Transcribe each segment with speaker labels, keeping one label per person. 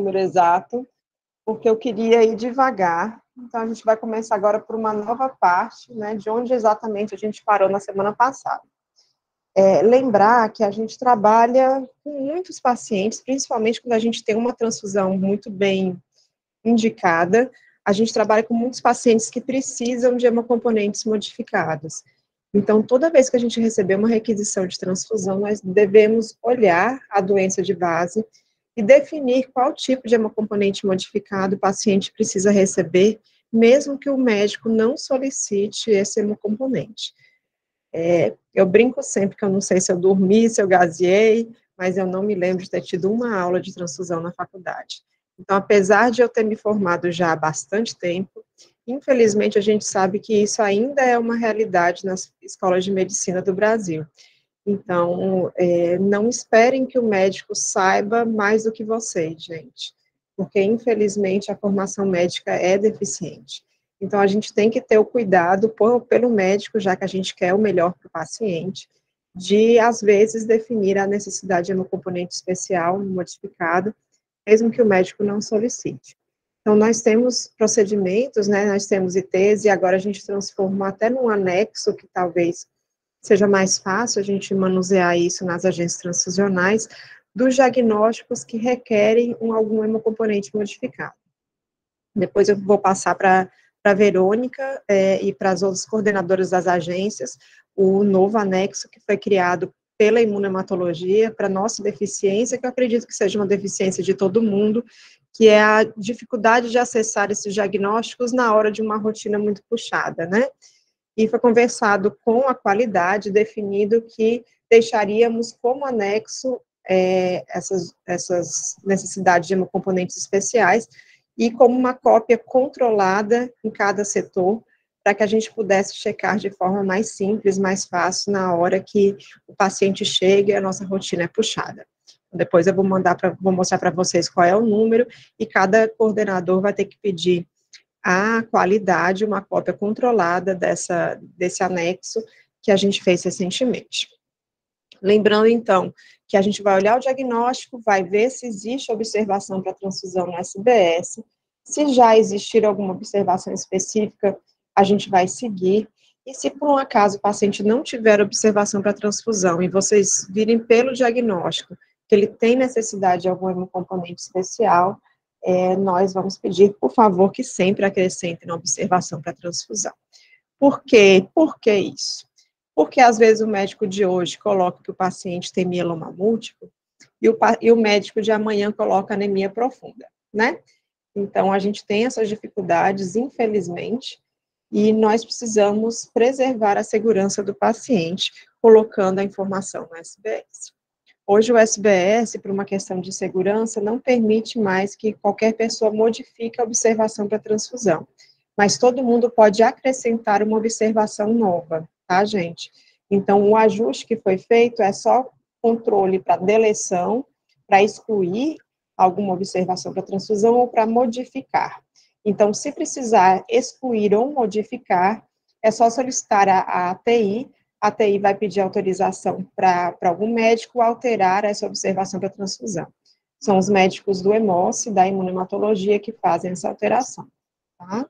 Speaker 1: número exato, porque eu queria ir devagar. Então, a gente vai começar agora por uma nova parte, né, de onde exatamente a gente parou na semana passada. Lembrar que a gente trabalha com muitos pacientes, principalmente quando a gente tem uma transfusão muito bem indicada, a gente trabalha com muitos pacientes que precisam de hemocomponentes modificados. Então, toda vez que a gente receber uma requisição de transfusão, nós devemos olhar a doença de base e definir qual tipo de hemocomponente modificado o paciente precisa receber, mesmo que o médico não solicite esse hemocomponente. Eu brinco sempre que eu não sei se eu dormi, se eu gazeei, mas eu não me lembro de ter tido uma aula de transfusão na faculdade. Então, apesar de eu ter me formado já há bastante tempo, infelizmente a gente sabe que isso ainda é uma realidade nas escolas de medicina do Brasil. Então, não esperem que o médico saiba mais do que vocês, gente, porque infelizmente a formação médica é deficiente. Então, a gente tem que ter o cuidado pelo médico, já que a gente quer o melhor para o paciente, de, às vezes, definir a necessidade de um componente especial, modificado, mesmo que o médico não solicite. Então, nós temos procedimentos, né, nós temos ITs, e agora a gente transformou até num anexo, que talvez seja mais fácil a gente manusear isso nas agências transfusionais, dos diagnósticos que requerem algum hemocomponente modificado. Depois eu vou passar para a Verônica e para as outras coordenadoras das agências, o novo anexo que foi criado pela imunohematologia para nossa deficiência, que eu acredito que seja uma deficiência de todo mundo, que é a dificuldade de acessar esses diagnósticos na hora de uma rotina muito puxada, né? E foi conversado com a qualidade, definido que deixaríamos como anexo essas necessidades de hemocomponentes especiais, e como uma cópia controlada em cada setor, para que a gente pudesse checar de forma mais simples, mais fácil, na hora que o paciente chega e a nossa rotina é puxada. Depois eu vou mostrar para vocês qual é o número, e cada coordenador vai ter que pedir a qualidade, uma cópia controlada desse anexo que a gente fez recentemente. Lembrando, então, que a gente vai olhar o diagnóstico, vai ver se existe observação para transfusão no SBS, se já existir alguma observação específica, a gente vai seguir, e se por um acaso o paciente não tiver observação para transfusão, e vocês virem pelo diagnóstico que ele tem necessidade de algum componente especial, nós vamos pedir, por favor, que sempre acrescentem na observação para transfusão. Por quê? Por que isso? Porque, às vezes, o médico de hoje coloca que o paciente tem mieloma múltiplo, e o médico de amanhã coloca anemia profunda, né? Então, a gente tem essas dificuldades, infelizmente, e nós precisamos preservar a segurança do paciente, colocando a informação no SBS. Hoje o SBS, por uma questão de segurança, não permite mais que qualquer pessoa modifique a observação para transfusão, mas todo mundo pode acrescentar uma observação nova, tá, gente? Então, o ajuste que foi feito é só controle para deleção, para excluir alguma observação para transfusão ou para modificar. Então, se precisar excluir ou modificar, é só solicitar a ATI. A TI vai pedir autorização para algum médico alterar essa observação para transfusão. São os médicos do EMOS, da imunohematologia, que fazem essa alteração, tá?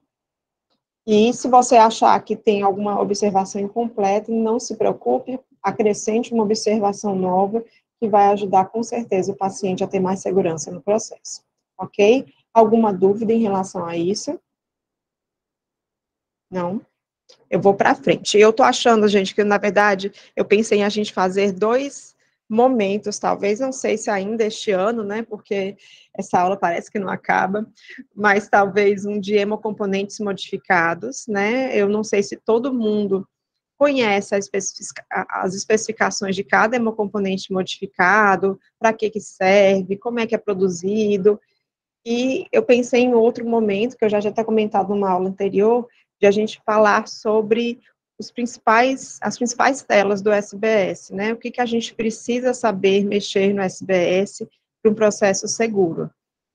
Speaker 1: E se você achar que tem alguma observação incompleta, não se preocupe, acrescente uma observação nova, que vai ajudar com certeza o paciente a ter mais segurança no processo, ok? Alguma dúvida em relação a isso? Não? Eu vou para frente. Eu tô achando, gente, que na verdade eu pensei em a gente fazer 2 momentos, talvez, não sei se ainda este ano, né, porque essa aula parece que não acaba, mas talvez um de hemocomponentes modificados, né, eu não sei se todo mundo conhece as especificações de cada hemocomponente modificado, para que serve, como é que é produzido, e eu pensei em outro momento, que eu já tinha comentado numa aula anterior, de a gente falar sobre as principais telas do SBS, né? O que a gente precisa saber mexer no SBS para um processo seguro,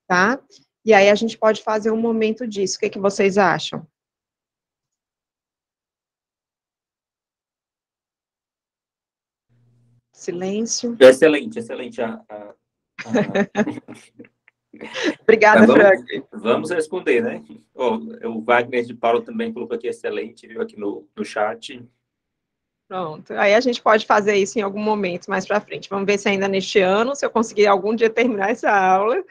Speaker 1: tá? E aí a gente pode fazer um momento disso. O que vocês acham? Silêncio.
Speaker 2: Excelente, excelente.
Speaker 1: Obrigada,
Speaker 2: Mas vamos,
Speaker 1: Frank.
Speaker 2: vamos responder, né? Ó, o Wagner de Paulo também colocou aqui excelente, viu, aqui no chat.
Speaker 1: Pronto. Aí a gente pode fazer isso em algum momento mais para frente. Vamos ver se ainda neste ano, se eu conseguir algum dia terminar essa aula,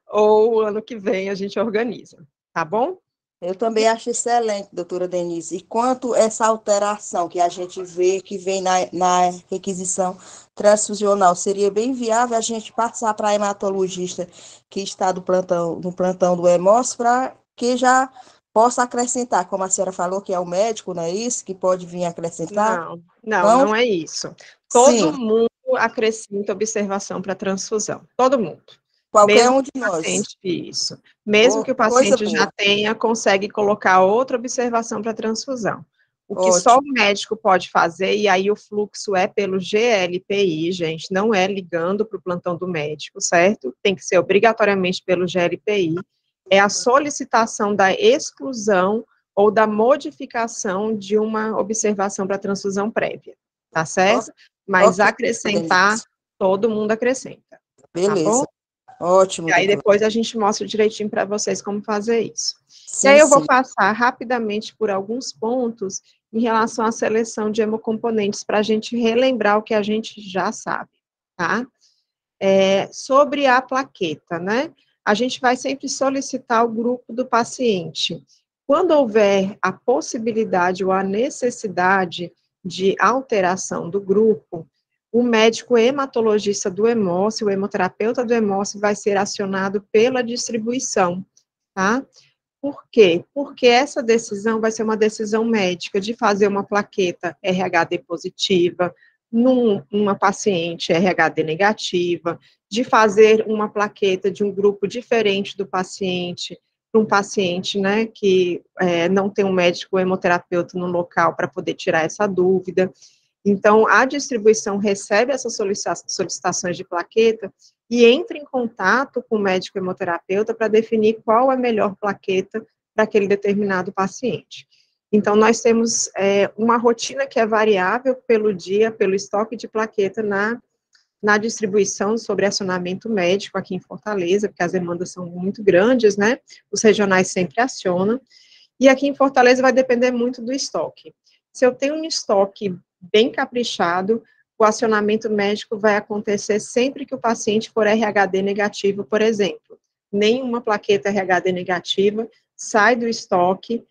Speaker 1: ou ano que vem a gente organiza. Tá bom?
Speaker 3: Eu também acho excelente, doutora Denise. E quanto essa alteração que a gente vê que vem na requisição transfusional, seria bem viável a gente passar para a hematologista que está no plantão do Hemós, para que já possa acrescentar, como a senhora falou, que é o médico, não é isso? Que pode vir acrescentar?
Speaker 1: Não é isso. Todo
Speaker 3: Sim,
Speaker 1: mundo acrescenta observação para transfusão. Todo mundo.
Speaker 3: qualquer
Speaker 1: Mesmo
Speaker 3: um
Speaker 1: que
Speaker 3: de
Speaker 1: o
Speaker 3: nós.
Speaker 1: paciente, isso. Mesmo
Speaker 3: Oh,
Speaker 1: que o
Speaker 3: coisa
Speaker 1: paciente já
Speaker 3: boa.
Speaker 1: tenha, consegue colocar outra observação para transfusão. O que só
Speaker 3: Ótimo.
Speaker 1: o médico pode fazer, e aí o fluxo é pelo GLPI, gente, não é ligando para o plantão do médico, certo? Tem que ser obrigatoriamente pelo GLPI, é a solicitação da exclusão ou da modificação de uma observação para transfusão prévia, tá certo? Mas
Speaker 3: Ok, doutora
Speaker 1: acrescentar,
Speaker 3: Denise.
Speaker 1: todo mundo acrescenta, tá bom?
Speaker 3: Beleza. Ótimo,
Speaker 1: E aí
Speaker 3: doutora.
Speaker 1: depois a gente mostra direitinho para vocês como fazer isso. E
Speaker 3: Sim,
Speaker 1: aí eu vou
Speaker 3: sim.
Speaker 1: passar rapidamente por alguns pontos em relação à seleção de hemocomponentes para a gente relembrar o que a gente já sabe, tá? Sobre a plaqueta, né? A gente vai sempre solicitar o grupo do paciente. Quando houver a possibilidade ou a necessidade de alteração do grupo, o médico hematologista do hemócio, o hemoterapeuta do hemócio, vai ser acionado pela distribuição, tá? Por quê? Porque essa decisão vai ser uma decisão médica de fazer uma plaqueta RHD positiva numa paciente RHD negativa, de fazer uma plaqueta de um grupo diferente do paciente, para um paciente, né, que não tem um médico hemoterapeuta no local para poder tirar essa dúvida. Então, a distribuição recebe essas solicitações de plaqueta e entra em contato com o médico hemoterapeuta para definir qual a melhor plaqueta para aquele determinado paciente. Então, nós temos uma rotina que é variável pelo dia, pelo estoque de plaqueta na distribuição sobre acionamento médico aqui em Fortaleza, porque as demandas são muito grandes, né? Os regionais sempre acionam. E aqui em Fortaleza vai depender muito do estoque. Se eu tenho um estoque bem caprichado, o acionamento médico vai acontecer sempre que o paciente for RHD negativo, por exemplo. Nenhuma plaqueta RHD negativa sai do estoque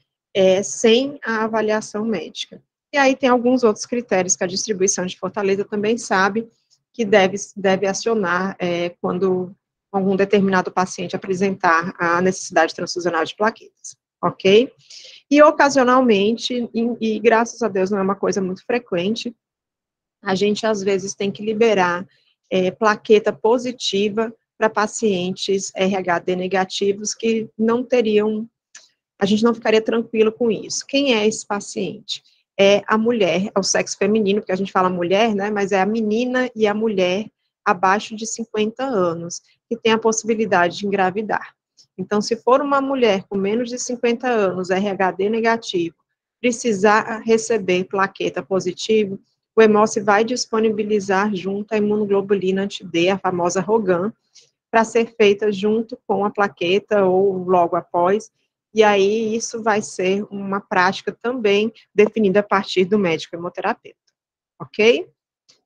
Speaker 1: sem a avaliação médica. E aí tem alguns outros critérios que a distribuição de Fortaleza também sabe que deve acionar quando algum determinado paciente apresentar a necessidade transfusional de plaquetas, ok? E ocasionalmente, e graças a Deus não é uma coisa muito frequente, a gente às vezes tem que liberar plaqueta positiva para pacientes RHD negativos que não teriam, a gente não ficaria tranquilo com isso. Quem é esse paciente? É a mulher, é o sexo feminino, porque a gente fala mulher, né, mas é a menina e a mulher abaixo de 50 anos, que tem a possibilidade de engravidar. Então, se for uma mulher com menos de 50 anos, RHD negativo, precisar receber plaqueta positiva, o Hemócio vai disponibilizar junto a imunoglobulina anti-D, a famosa ROGAM, para ser feita junto com a plaqueta ou logo após, e aí isso vai ser uma prática também definida a partir do médico hemoterapeuta, ok?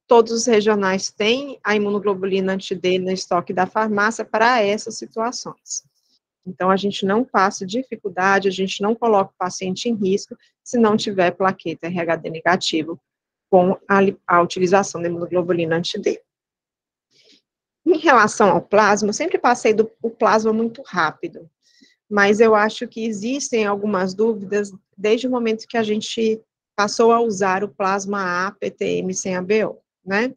Speaker 1: Todos os regionais têm a imunoglobulina anti-D no estoque da farmácia para essas situações. Então, a gente não passa dificuldade, a gente não coloca o paciente em risco se não tiver plaqueta RHD negativo com a utilização da imunoglobulina anti-D. Em relação ao plasma, eu sempre passei o plasma muito rápido, mas eu acho que existem algumas dúvidas desde o momento que a gente passou a usar o plasma A, PTM sem ABO, né?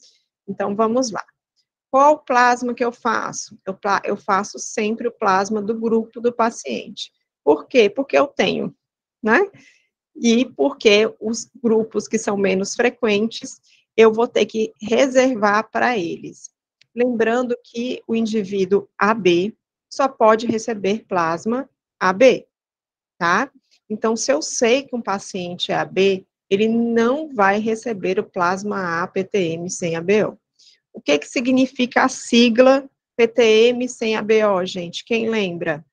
Speaker 1: Então, vamos lá. Qual plasma que eu faço? Eu faço sempre o plasma do grupo do paciente. Por quê? Porque eu tenho, né? E porque os grupos que são menos frequentes, eu vou ter que reservar para eles. Lembrando que o indivíduo AB só pode receber plasma AB, tá? Então, se eu sei que um paciente é AB, ele não vai receber o plasma A PTM sem ABO. O que significa a sigla PTM sem ABO, gente? Quem lembra?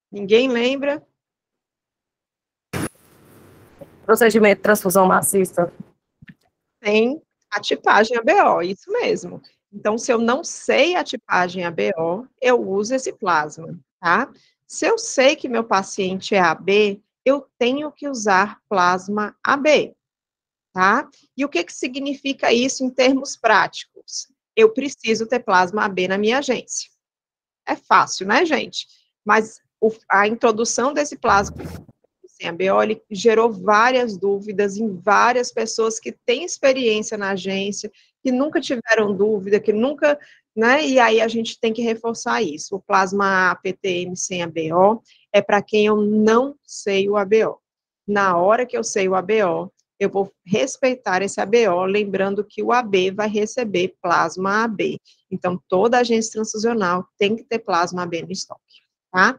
Speaker 1: Ninguém lembra?
Speaker 4: Procedimento de transfusão maciça.
Speaker 1: Tem a tipagem ABO, isso mesmo. Então, se eu não sei a tipagem ABO, eu uso esse plasma, tá? Se eu sei que meu paciente é AB, eu tenho que usar plasma AB, tá? E o que significa isso em termos práticos? Eu preciso ter plasma AB na minha agência. É fácil, né, gente? Mas a introdução desse plasma sem ABO, ele gerou várias dúvidas em várias pessoas que têm experiência na agência, que nunca tiveram dúvida, que nunca, né, e aí a gente tem que reforçar isso. O plasma APTM sem ABO é para quem eu não sei o ABO. Na hora que eu sei o ABO, eu vou respeitar esse ABO, lembrando que o AB vai receber plasma AB. Então, toda agência transfusional tem que ter plasma AB no estoque, tá?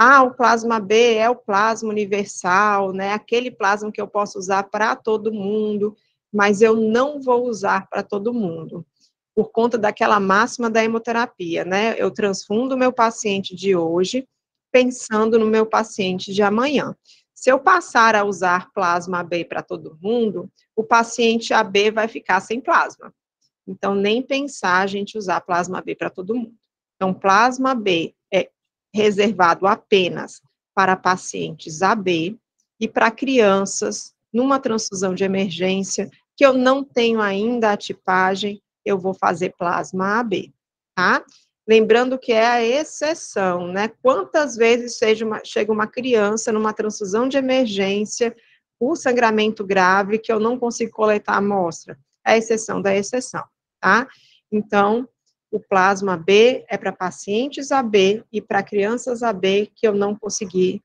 Speaker 1: Ah, o plasma B é o plasma universal, né? Aquele plasma que eu posso usar para todo mundo, mas eu não vou usar para todo mundo, por conta daquela máxima da hemoterapia, né? Eu transfundo o meu paciente de hoje, pensando no meu paciente de amanhã. Se eu passar a usar plasma AB para todo mundo, o paciente AB vai ficar sem plasma. Então, nem pensar a gente usar plasma B para todo mundo. Então, plasma B é reservado apenas para pacientes AB e para crianças, numa transfusão de emergência, que eu não tenho ainda a tipagem, eu vou fazer plasma AB, tá? Lembrando que é a exceção, né? Quantas vezes chega uma criança numa transfusão de emergência, o sangramento grave, que eu não consigo coletar a amostra? É a exceção da exceção, tá? Então, o plasma B é para pacientes AB e para crianças AB que eu não consegui,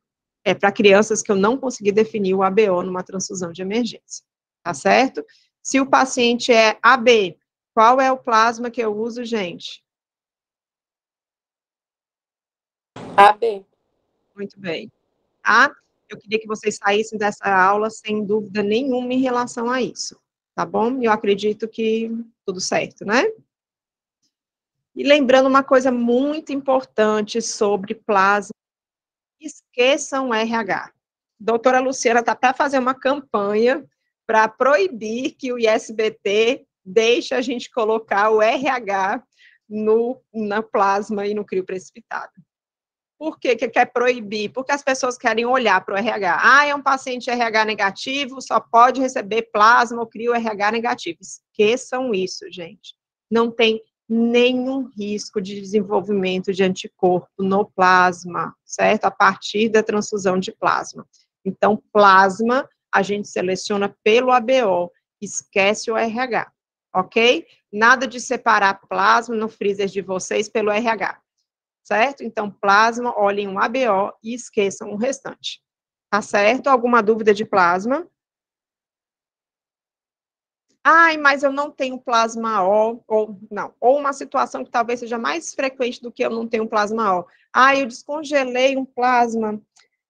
Speaker 1: para crianças que eu não consegui definir o ABO numa transfusão de emergência, tá certo? Se o paciente é AB, qual é o plasma que eu uso, gente?
Speaker 4: AB.
Speaker 1: Muito bem, tá? Eu queria que vocês saíssem dessa aula sem dúvida nenhuma em relação a isso, tá bom? Eu acredito que tudo certo, né? E lembrando uma coisa muito importante sobre plasma, esqueçam o RH. Doutora Luciana está para fazer uma campanha para proibir que o ISBT deixe a gente colocar o RH na plasma e no crio precipitado. Por que quer proibir? Porque as pessoas querem olhar para o RH. Ah, é um paciente RH negativo, só pode receber plasma ou crio RH negativo. Esqueçam isso, gente. Não tem nenhum risco de desenvolvimento de anticorpo no plasma, certo? A partir da transfusão de plasma. Então, plasma, a gente seleciona pelo ABO, esquece o RH, ok? Nada de separar plasma no freezer de vocês pelo RH, certo? Então, plasma, olhem o ABO e esqueçam o restante. Tá certo? Alguma dúvida de plasma? Ai, mas eu não tenho plasma O, ou não, ou uma situação que talvez seja mais frequente do que eu não tenho plasma O. Ah, eu descongelei um plasma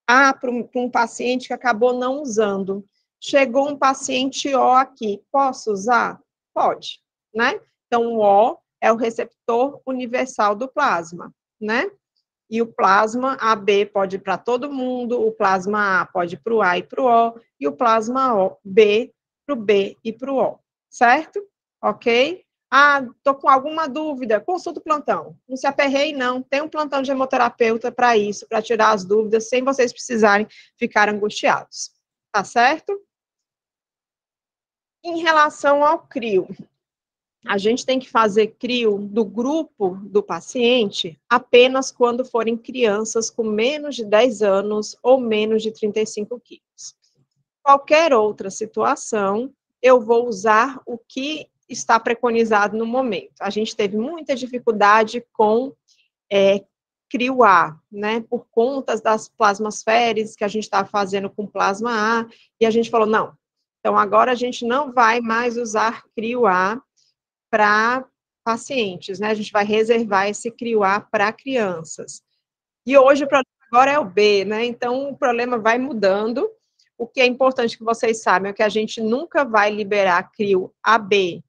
Speaker 1: para um paciente que acabou não usando. Chegou um paciente O aqui, posso usar? Pode, né? Então, o O é o receptor universal do plasma, né? E o plasma AB pode ir para todo mundo, o plasma A pode ir para o A e para o O, e o plasma O, B para o B e para o O, certo? Ok? Ah, estou com alguma dúvida, consulta o plantão. Não se aperreie, não. Tem um plantão de hemoterapeuta para isso, para tirar as dúvidas, sem vocês precisarem ficar angustiados. Tá certo? Em relação ao CRIO, a gente tem que fazer CRIO do grupo do paciente apenas quando forem crianças com menos de 10 anos ou menos de 35 quilos. Qualquer outra situação, eu vou usar o que está preconizado no momento. A gente teve muita dificuldade com CRIO A, né, por conta das plasmasféres que a gente estava fazendo com plasma A, e a gente falou, não, então agora a gente não vai mais usar CRIO A para pacientes, né? A gente vai reservar esse CRIO-A para crianças. E hoje o problema agora é o B, né? Então o problema vai mudando. o que é importante que vocês saibam é que a gente nunca vai liberar CRIO AB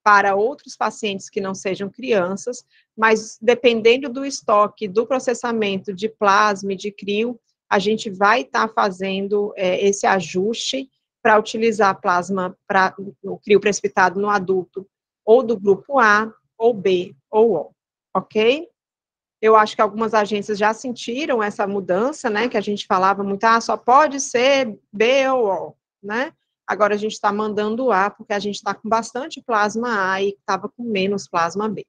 Speaker 1: para outros pacientes que não sejam crianças, mas dependendo do estoque, do processamento de plasma e de CRIO, a gente vai estar fazendo esse ajuste para utilizar plasma para o CRIO precipitado no adulto, ou do grupo A, ou B, ou O, ok? Eu acho que algumas agências já sentiram essa mudança, né, que a gente falava muito, só pode ser B ou O, né? Agora a gente está mandando A, porque a gente está com bastante plasma A e estava com menos plasma B,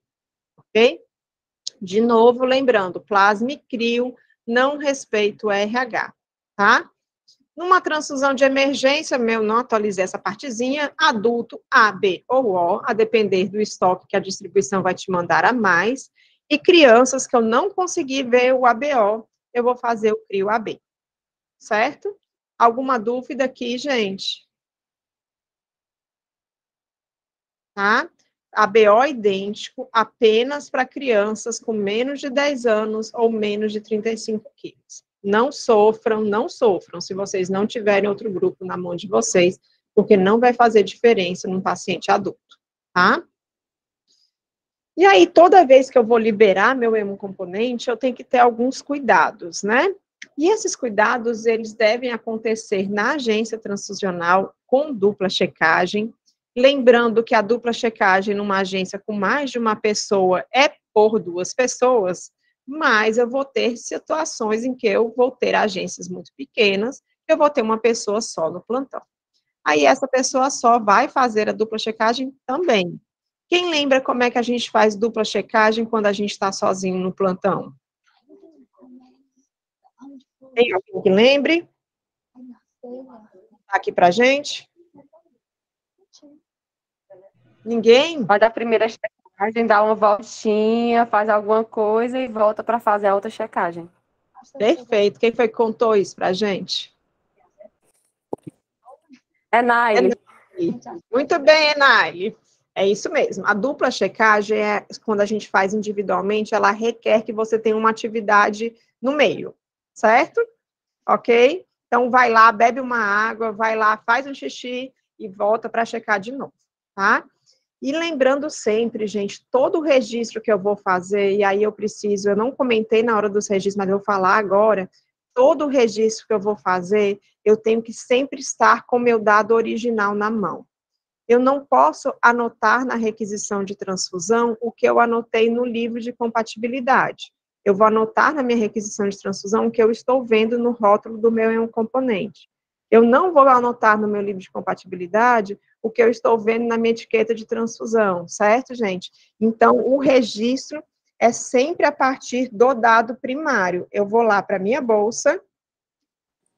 Speaker 1: ok? De novo, lembrando, plasma e CRIO não respeita o RH, tá? Numa transfusão de emergência, eu não atualizei essa partezinha, adulto A, B ou O, a depender do estoque que a distribuição vai te mandar a mais, e crianças que eu não consegui ver o ABO, eu vou fazer o CRIO AB, certo? Alguma dúvida aqui, gente? Tá? ABO idêntico apenas para crianças com menos de 10 anos ou menos de 35 quilos. Não sofram, se vocês não tiverem outro grupo na mão de vocês, porque não vai fazer diferença num paciente adulto, tá? E aí, toda vez que eu vou liberar meu hemocomponente, eu tenho que ter alguns cuidados, né? E esses cuidados, eles devem acontecer na agência transfusional com dupla checagem, lembrando que a dupla checagem numa agência com mais de uma pessoa é por 2 pessoas, mas eu vou ter situações em que eu vou ter agências muito pequenas, eu vou ter uma pessoa só no plantão. Aí essa pessoa só vai fazer a dupla checagem também. Quem lembra como é que a gente faz dupla checagem quando a gente está sozinho no plantão? Tem alguém que lembre? Tá aqui pra gente? Ninguém?
Speaker 4: Faz a primeira checagem, dá uma voltinha, faz alguma coisa e volta para fazer a outra checagem.
Speaker 1: Perfeito. Quem foi que contou isso pra gente?
Speaker 4: É Naile.
Speaker 1: Muito bem, Enaile. É isso mesmo. A dupla checagem é quando a gente faz individualmente, ela requer que você tenha uma atividade no meio, certo? Ok? Então, vai lá, bebe uma água, vai lá, faz um xixi e volta para checar de novo, tá? E lembrando sempre, gente, todo o registro que eu vou fazer, e aí eu não comentei na hora dos registros, mas eu vou falar agora, todo o registro que eu vou fazer, eu tenho que sempre estar com o meu dado original na mão. Eu não posso anotar na requisição de transfusão o que eu anotei no livro de compatibilidade. Eu vou anotar na minha requisição de transfusão o que eu estou vendo no rótulo do meu hemocomponente. Eu não vou anotar no meu livro de compatibilidade o que eu estou vendo na minha etiqueta de transfusão, certo, gente? Então, o registro é sempre a partir do dado primário. Eu vou lá para a minha bolsa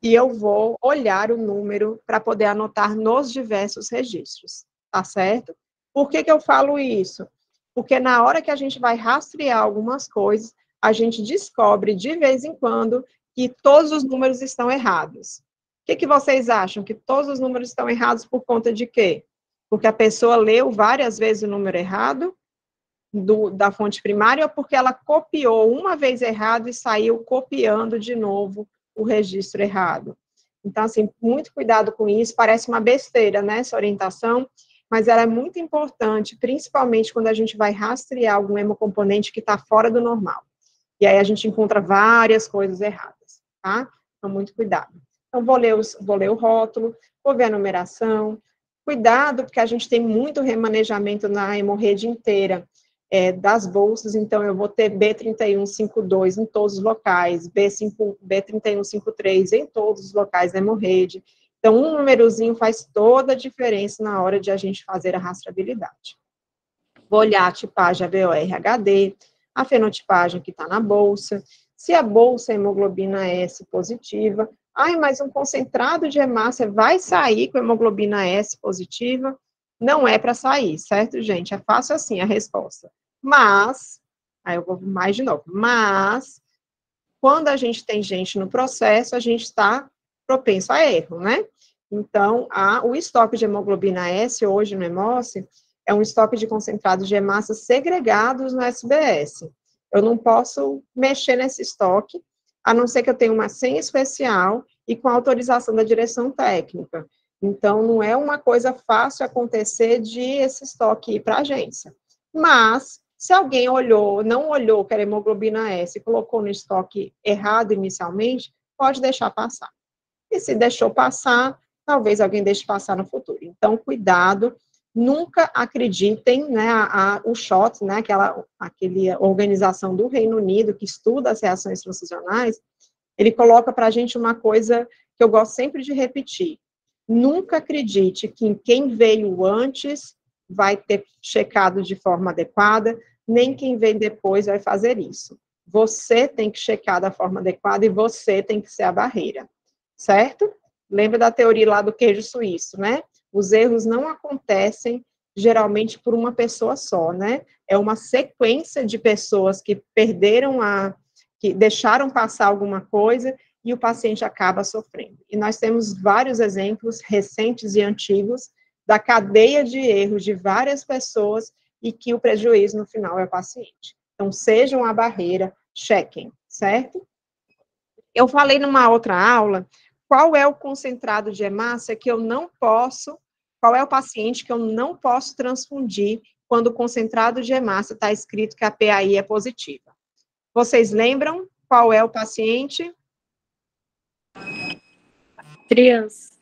Speaker 1: e eu vou olhar o número para poder anotar nos diversos registros, tá certo? Por que eu falo isso? Porque na hora que a gente vai rastrear algumas coisas, a gente descobre de vez em quando que todos os números estão errados. O que vocês acham? Que todos os números estão errados por conta de quê? Porque a pessoa leu várias vezes o número errado da fonte primária ou porque ela copiou uma vez errado e saiu copiando de novo o registro errado. Então, assim, muito cuidado com isso, parece uma besteira, né, essa orientação, mas ela é muito importante, principalmente quando a gente vai rastrear algum hemocomponente que está fora do normal. E aí a gente encontra várias coisas erradas, tá? Então, muito cuidado. Então, vou ler o rótulo, vou ver a numeração, cuidado, porque a gente tem muito remanejamento na hemorrede inteira, das bolsas, então eu vou ter B3152 em todos os locais, B3153 em todos os locais da hemorrede. Então, um númerozinho faz toda a diferença na hora de a gente fazer a rastreabilidade. Vou olhar a tipagem ABO-RHD, a fenotipagem que está na bolsa, se a bolsa é hemoglobina S positiva, mas um concentrado de hemácia vai sair com hemoglobina S positiva? Não é para sair, certo, gente? É fácil assim a resposta. Mas, aí eu vou mais de novo, mas, quando a gente tem gente no processo, a gente está propenso a erro, né? Então, o estoque de hemoglobina S hoje no Hemoce é um estoque de concentrados de hemácias segregados no SBS. Eu não posso mexer nesse estoque, a não ser que eu tenha uma senha especial e com autorização da direção técnica. Então, não é uma coisa fácil acontecer de esse estoque ir para a agência. Mas, se alguém não olhou que era hemoglobina S e colocou no estoque errado inicialmente, pode deixar passar. E se deixou passar, talvez alguém deixe passar no futuro. Então, cuidado, nunca acreditem, né, o SHOT, né, aquela organização do Reino Unido que estuda as reações transfusionais, ele coloca para a gente uma coisa que eu gosto sempre de repetir. Nunca acredite que quem veio antes vai ter checado de forma adequada, nem quem vem depois vai fazer isso. Você tem que checar da forma adequada e você tem que ser a barreira, certo? Lembra da teoria lá do queijo suíço, né? Os erros não acontecem geralmente por uma pessoa só, né? É uma sequência de pessoas que que deixaram passar alguma coisa e o paciente acaba sofrendo. E nós temos vários exemplos recentes e antigos da cadeia de erros de várias pessoas e que o prejuízo no final é o paciente. Então, sejam a barreira, chequem, certo? Eu falei numa outra aula, qual é o concentrado de hemácia que eu não posso, qual é o paciente que eu não posso transfundir quando o concentrado de hemácia está escrito que a PAI é positiva. Vocês lembram qual é o paciente?
Speaker 4: Criança.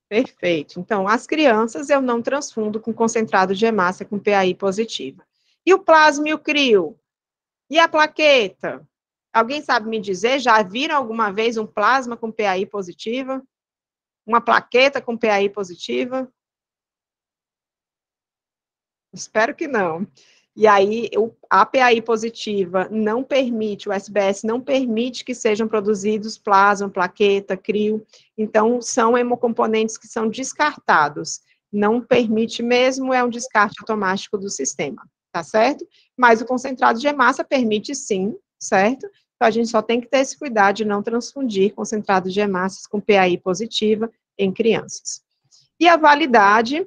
Speaker 1: Perfeito. Então, as crianças eu não transfundo com concentrado de hemácia com PAI positiva. E o plasma e o crio? E a plaqueta? Alguém sabe me dizer, já viram alguma vez um plasma com PAI positiva? Uma plaqueta com PAI positiva? Espero que não. E aí, a PAI positiva não permite, o SBS não permite que sejam produzidos plasma, plaqueta, crio. Então, são hemocomponentes que são descartados. Não permite mesmo, é um descarte automático do sistema, tá certo? Mas o concentrado de hemácia permite sim, certo? Então, a gente só tem que ter esse cuidado de não transfundir concentrado de hemácias com PAI positiva em crianças. E a validade,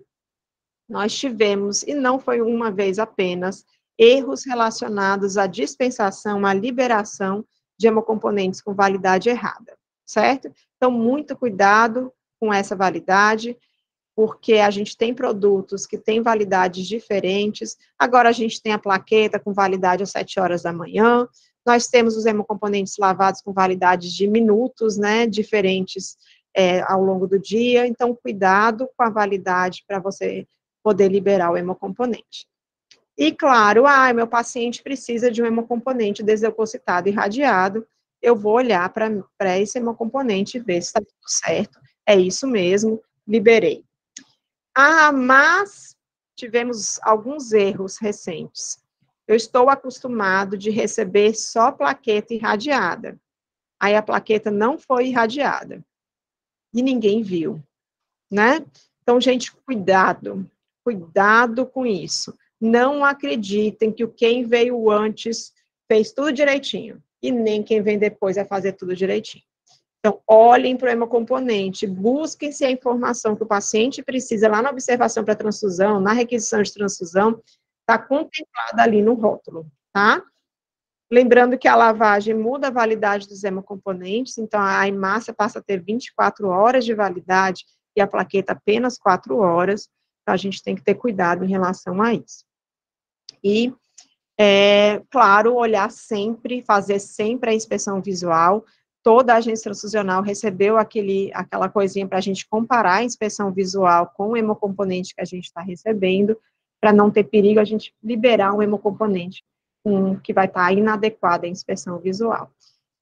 Speaker 1: nós tivemos, e não foi uma vez apenas, erros relacionados à dispensação, à liberação de hemocomponentes com validade errada, certo? Então, muito cuidado com essa validade, porque a gente tem produtos que têm validades diferentes, agora a gente tem a plaqueta com validade às 7 horas da manhã, nós temos os hemocomponentes lavados com validades de minutos, né, diferentes ao longo do dia, então cuidado com a validade para você poder liberar o hemocomponente. E claro, meu paciente precisa de um hemocomponente desleucocitado irradiado, eu vou olhar para esse hemocomponente e ver se está tudo certo, é isso mesmo, liberei. Mas tivemos alguns erros recentes. Eu estou acostumado de receber só plaqueta irradiada. Aí a plaqueta não foi irradiada. E ninguém viu, né? Então, gente, cuidado com isso. Não acreditem que quem veio antes fez tudo direitinho. E nem quem vem depois vai fazer tudo direitinho. Então, olhem para o hemocomponente, busquem se a informação que o paciente precisa lá na observação para transfusão, na requisição de transfusão, está contemplada ali no rótulo, tá? Lembrando que a lavagem muda a validade dos hemocomponentes, então a hemácia passa a ter 24 horas de validade e a plaqueta apenas 4 horas, então a gente tem que ter cuidado em relação a isso. E, claro, olhar sempre, fazer sempre a inspeção visual. Toda a agência transfusional recebeu aquela coisinha para a gente comparar a inspeção visual com o hemocomponente que a gente está recebendo, para não ter perigo a gente liberar um hemocomponente que vai estar inadequado à inspeção visual.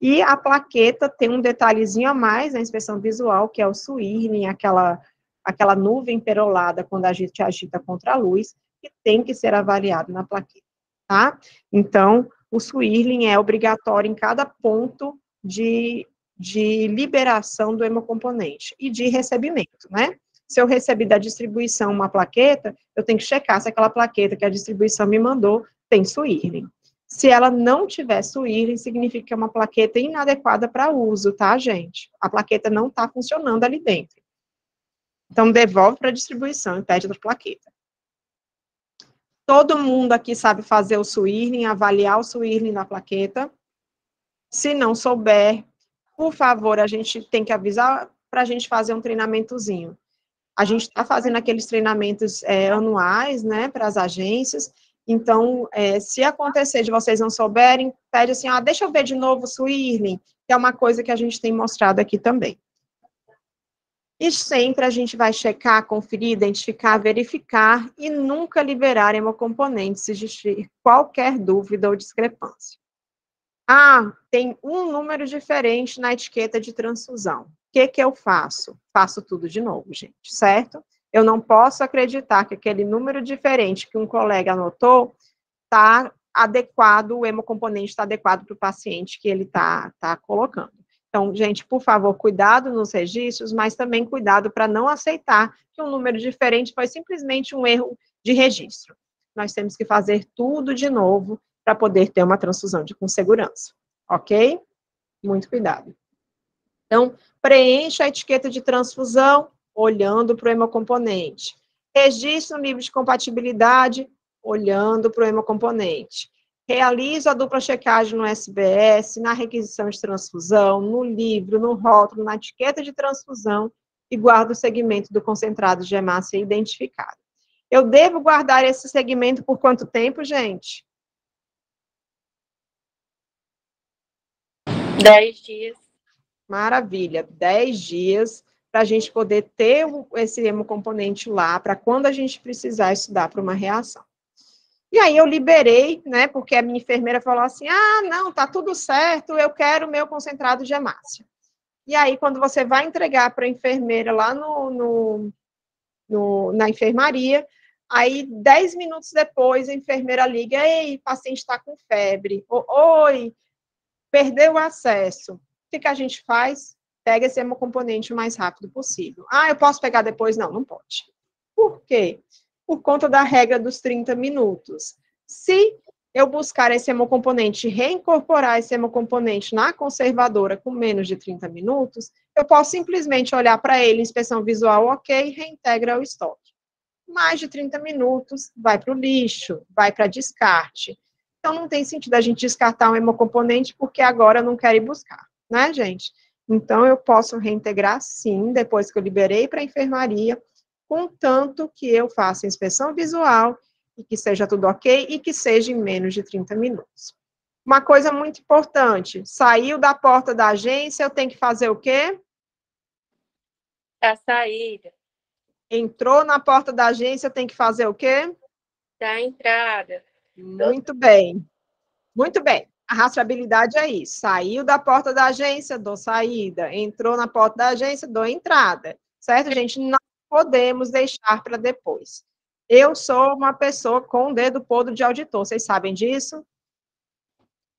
Speaker 1: E a plaqueta tem um detalhezinho a mais na inspeção visual, que é o swirling, aquela nuvem perolada quando a gente agita contra a luz, que tem que ser avaliado na plaqueta, tá? Então, o swirling é obrigatório em cada ponto de liberação do hemocomponente e de recebimento, né? Se eu recebi da distribuição uma plaqueta, eu tenho que checar se aquela plaqueta que a distribuição me mandou tem swirling. Se ela não tiver swirling, significa que é uma plaqueta inadequada para uso, tá, gente? A plaqueta não está funcionando ali dentro. Então, devolve para a distribuição e pede outra plaqueta. Todo mundo aqui sabe fazer o swirling, avaliar o swirling da plaqueta. Se não souber, por favor, a gente tem que avisar para a gente fazer um treinamentozinho. A gente está fazendo aqueles treinamentos anuais, né, para as agências. Então, se acontecer de vocês não souberem, pede assim, deixa eu ver de novo o Swirling, que é uma coisa que a gente tem mostrado aqui também. E sempre a gente vai checar, conferir, identificar, verificar e nunca liberar hemocomponentes se existir qualquer dúvida ou discrepância. Tem um número diferente na etiqueta de transfusão. O que eu faço? Faço tudo de novo, gente, certo? Eu não posso acreditar que aquele número diferente que um colega anotou está adequado, o hemocomponente está adequado para o paciente que ele está colocando. Então, gente, por favor, cuidado nos registros, mas também cuidado para não aceitar que um número diferente foi simplesmente um erro de registro. Nós temos que fazer tudo de novo para poder ter uma transfusão com segurança, ok? Muito cuidado. Então, preencha a etiqueta de transfusão olhando para o hemocomponente. Registre no livro de compatibilidade olhando para o hemocomponente. Realiza a dupla checagem no SBS, na requisição de transfusão, no livro, no rótulo, na etiqueta de transfusão e guarda o segmento do concentrado de hemácia identificado. Eu devo guardar esse segmento por quanto tempo, gente?
Speaker 4: 10 dias.
Speaker 1: Maravilha, 10 dias para a gente poder ter esse hemocomponente lá, para quando a gente precisar estudar para uma reação. E aí eu liberei, né, porque a minha enfermeira falou assim, não, tá tudo certo, eu quero o meu concentrado de hemácia. E aí, quando você vai entregar para a enfermeira lá na enfermaria, aí 10 minutos depois a enfermeira liga, ei, o paciente está com febre, oi, perdeu o acesso. O que a gente faz? Pega esse hemocomponente o mais rápido possível. Eu posso pegar depois? Não, não pode. Por quê? Por conta da regra dos 30 minutos. Se eu buscar esse hemocomponente, reincorporar esse hemocomponente na conservadora com menos de 30 minutos, eu posso simplesmente olhar para ele, inspeção visual ok, reintegra ao estoque. Mais de 30 minutos, vai para o lixo, vai para descarte. Então, não tem sentido a gente descartar um hemocomponente porque agora eu não quero ir buscar, né, gente? Então, eu posso reintegrar, sim, depois que eu liberei para a enfermaria, contanto que eu faça inspeção visual e que seja tudo ok e que seja em menos de 30 minutos. Uma coisa muito importante, saiu da porta da agência, eu tenho que fazer o quê?
Speaker 4: A saída.
Speaker 1: Entrou na porta da agência, eu tenho que fazer o quê?
Speaker 4: Da entrada.
Speaker 1: Muito bem. Muito bem. A rastreabilidade é isso. Saiu da porta da agência, dou saída. Entrou na porta da agência, dou entrada. Certo, gente? Não podemos deixar para depois. Eu sou uma pessoa com dedo podre de auditor. Vocês sabem disso?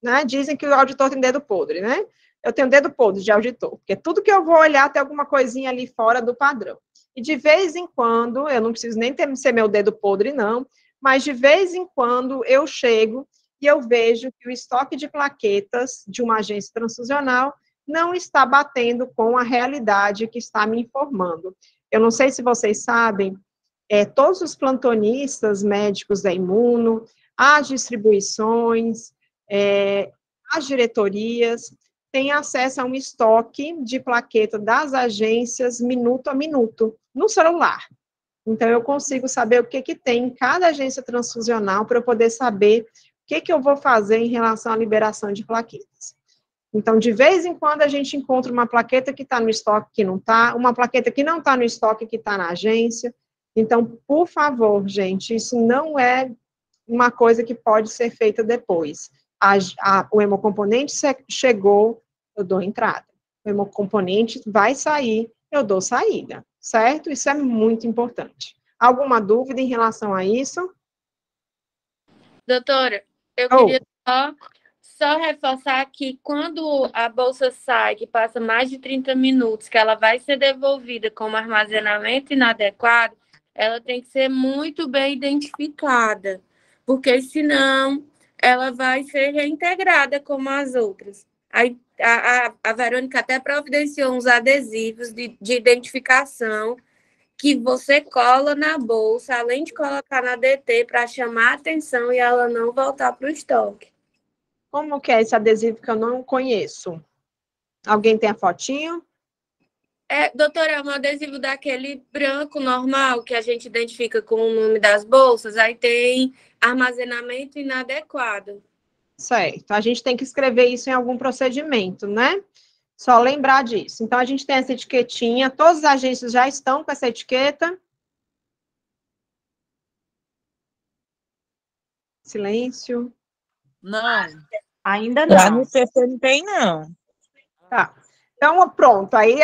Speaker 1: Né? Dizem que o auditor tem dedo podre, né? Eu tenho dedo podre de auditor, porque tudo que eu vou olhar tem alguma coisinha ali fora do padrão. E de vez em quando, eu não preciso nem ser meu dedo podre, não, mas de vez em quando eu chego e eu vejo que o estoque de plaquetas de uma agência transfusional não está batendo com a realidade que está me informando. Eu não sei se vocês sabem, todos os plantonistas médicos da Imuno, as distribuições, as diretorias, têm acesso a um estoque de plaqueta das agências minuto a minuto, no celular. Então, eu consigo saber o que tem em cada agência transfusional para eu poder saber o que eu vou fazer em relação à liberação de plaquetas. Então, de vez em quando, a gente encontra uma plaqueta que está no estoque que não está, uma plaqueta que não está no estoque que está na agência. Então, por favor, gente, isso não é uma coisa que pode ser feita depois. O hemocomponente chegou, eu dou entrada. O hemocomponente vai sair, eu dou saída, certo? Isso é muito importante. Alguma dúvida em relação a isso?
Speaker 4: Doutora, eu queria só reforçar que quando a bolsa sai, que passa mais de 30 minutos, que ela vai ser devolvida como armazenamento inadequado, ela tem que ser muito bem identificada, porque senão ela vai ser reintegrada como as outras. A Verônica até providenciou uns adesivos de identificação que você cola na bolsa, além de colocar na DT para chamar a atenção e ela não voltar para o estoque.
Speaker 1: Como que é esse adesivo que eu não conheço? Alguém tem a fotinho?
Speaker 4: Doutora, é um adesivo daquele branco normal que a gente identifica com o nome das bolsas, aí tem armazenamento inadequado.
Speaker 1: Certo. A gente tem que escrever isso em algum procedimento, né? Só lembrar disso. Então, a gente tem essa etiquetinha, todas as agências já estão com essa etiqueta. Silêncio.
Speaker 5: Não.
Speaker 3: Ainda
Speaker 5: Lá
Speaker 3: não.
Speaker 5: no CC não tem, não.
Speaker 1: Tá. Então, pronto. Aí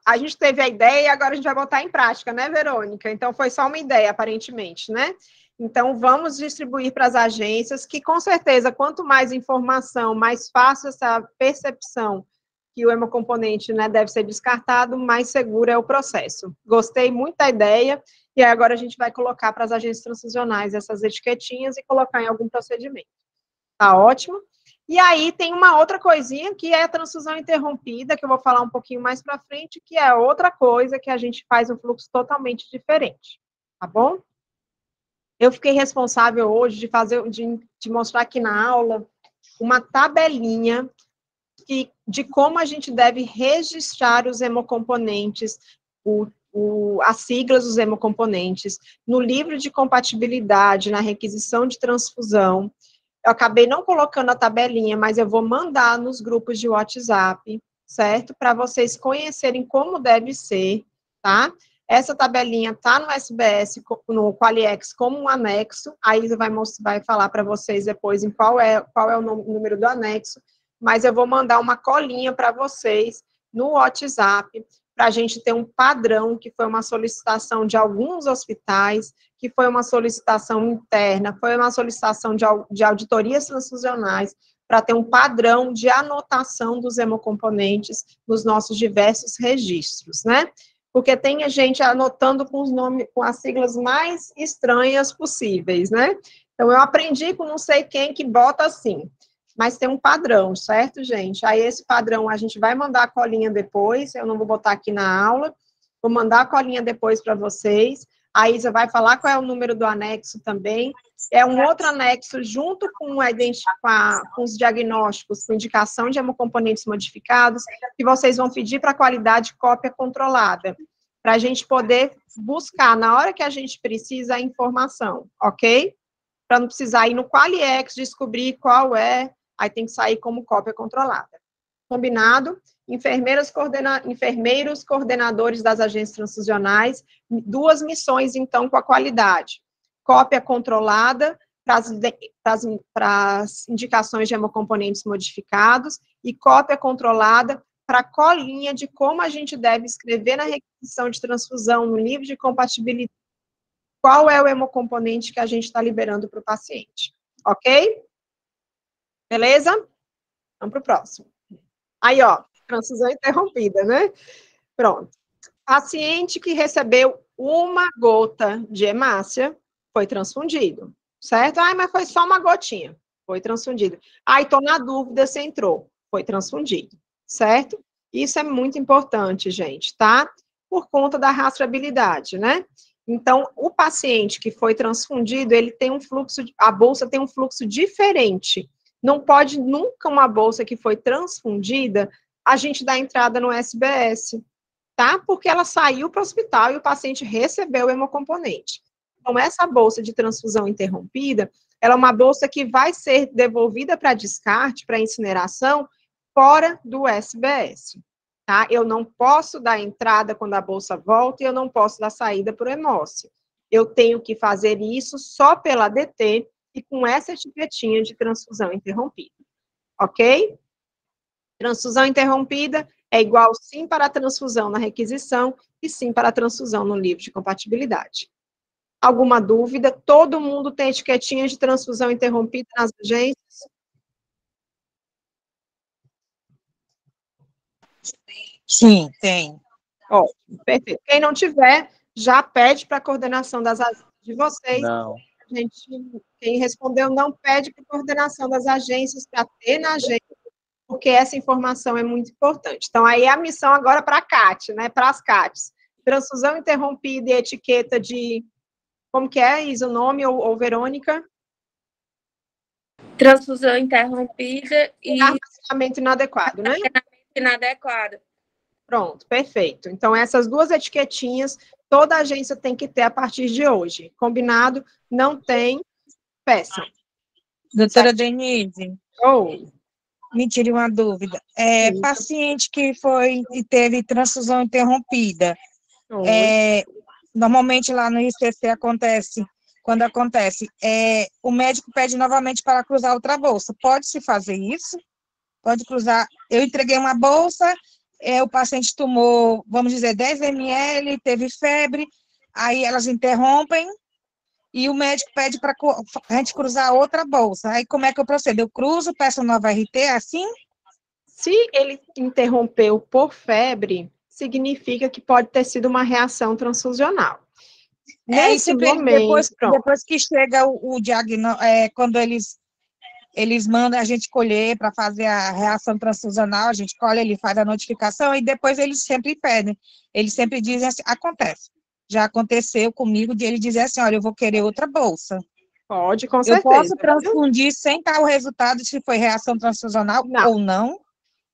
Speaker 1: a gente teve a ideia e agora a gente vai botar em prática, né, Verônica? Então, foi só uma ideia, aparentemente, né? Então, vamos distribuir para as agências, que com certeza, quanto mais informação, mais fácil essa percepção que o hemocomponente, né, deve ser descartado, mais seguro é o processo. Gostei muito da ideia, e agora a gente vai colocar para as agências transfusionais essas etiquetinhas e colocar em algum procedimento. Tá ótimo? E aí tem uma outra coisinha, que é a transfusão interrompida, que eu vou falar um pouquinho mais para frente, que é outra coisa que a gente faz um fluxo totalmente diferente, tá bom? Eu fiquei responsável hoje de mostrar aqui na aula uma tabelinha de como a gente deve registrar os hemocomponentes, as siglas dos hemocomponentes, no livro de compatibilidade, na requisição de transfusão. Eu acabei não colocando a tabelinha, mas eu vou mandar nos grupos de WhatsApp, certo? Para vocês conhecerem como deve ser, tá? Essa tabelinha tá no SBS, no Qualiex, como um anexo. A Isa vai falar para vocês depois em qual é o número do anexo, mas eu vou mandar uma colinha para vocês no WhatsApp, para a gente ter um padrão, que foi uma solicitação de alguns hospitais, que foi uma solicitação interna, foi uma solicitação de auditorias transfusionais, para ter um padrão de anotação dos hemocomponentes nos nossos diversos registros, né? Porque tem a gente anotando com os nomes, com as siglas mais estranhas possíveis, né? Então, eu aprendi com não sei quem que bota assim, mas tem um padrão, certo, gente? Aí, esse padrão, a gente vai mandar a colinha depois, eu não vou botar aqui na aula, vou mandar a colinha depois para vocês. A Isa vai falar qual é o número do anexo também. É um outro anexo junto com os diagnósticos, com indicação de hemocomponentes modificados, que vocês vão pedir para a qualidade cópia controlada, para a gente poder buscar, na hora que a gente precisa, a informação, ok? Para não precisar ir no Qualiex, descobrir qual é, aí tem que sair como cópia controlada. Combinado? Enfermeiros coordenadores das agências transfusionais, 2 missões, então, com a qualidade. Cópia controlada para as indicações de hemocomponentes modificados e cópia controlada para a colinha de como a gente deve escrever na requisição de transfusão, no livro de compatibilidade, qual é o hemocomponente que a gente está liberando para o paciente. Ok? Beleza? Vamos para o próximo. Aí, ó, transfusão interrompida, né? Pronto. Paciente que recebeu 1 gota de hemácia foi transfundido, certo? Ah, mas foi só uma gotinha. Foi transfundido. Ah, estou na dúvida se entrou. Foi transfundido, certo? Isso é muito importante, gente, tá? Por conta da rastreabilidade, né? Então, o paciente que foi transfundido, ele tem um fluxo, a bolsa tem um fluxo diferente. Não pode nunca uma bolsa que foi transfundida, a gente dar entrada no SBS, tá? Porque ela saiu para o hospital e o paciente recebeu o hemocomponente. Então, essa bolsa de transfusão interrompida, ela é uma bolsa que vai ser devolvida para descarte, para incineração, fora do SBS, tá? Eu não posso dar entrada quando a bolsa volta e eu não posso dar saída para o hemócio. Eu tenho que fazer isso só pela DT e com essa etiquetinha de transfusão interrompida, ok? Transfusão interrompida é igual sim para a transfusão na requisição e sim para a transfusão no livro de compatibilidade. Alguma dúvida? Todo mundo tem etiquetinha de transfusão interrompida nas agências?
Speaker 5: Sim, tem.
Speaker 1: Ótimo, perfeito. Quem não tiver, já pede para a coordenação das agências de vocês.
Speaker 2: Não.
Speaker 1: Quem respondeu não pede para a coordenação das agências, para ter na agência, porque essa informação é muito importante. Então, aí a missão agora para a CAT, né, para as CATs. Transfusão interrompida e etiqueta de, como que é, Isa, o nome, ou Verônica?
Speaker 4: Transfusão interrompida e
Speaker 1: Armazenamento inadequado, né?
Speaker 4: inadequada.
Speaker 1: Pronto, perfeito. Então, essas duas etiquetinhas, toda agência tem que ter a partir de hoje. Combinado? Não tem, peçam.
Speaker 5: Doutora Denise,
Speaker 1: Ou,
Speaker 5: me tire uma dúvida.
Speaker 1: Sim.
Speaker 5: Paciente que foi e teve transfusão interrompida,
Speaker 1: ou,
Speaker 5: normalmente lá no ICC acontece, quando acontece, o médico pede novamente para cruzar outra bolsa. Pode-se fazer isso? Pode cruzar. Eu entreguei uma bolsa, o paciente tomou, vamos dizer, 10 ml, teve febre, aí elas interrompem e o médico pede para a gente cruzar outra bolsa. Aí como é que eu procedo? Eu cruzo, peço nova RT, assim?
Speaker 1: Se ele interrompeu por febre, significa que pode ter sido uma reação transfusional. Nesse
Speaker 5: Simplesmente
Speaker 1: momento, pronto.
Speaker 5: depois que chega o diagnóstico, quando eles mandam a gente colher para fazer a reação transfusional, a gente colhe, ele faz a notificação e depois eles sempre pedem. Eles sempre dizem assim, acontece. Já aconteceu comigo de ele dizer assim, olha, eu vou querer outra bolsa.
Speaker 1: Pode, com
Speaker 5: Eu
Speaker 1: certeza.
Speaker 5: posso transfundir sem dar o resultado se foi reação transfusional ou não?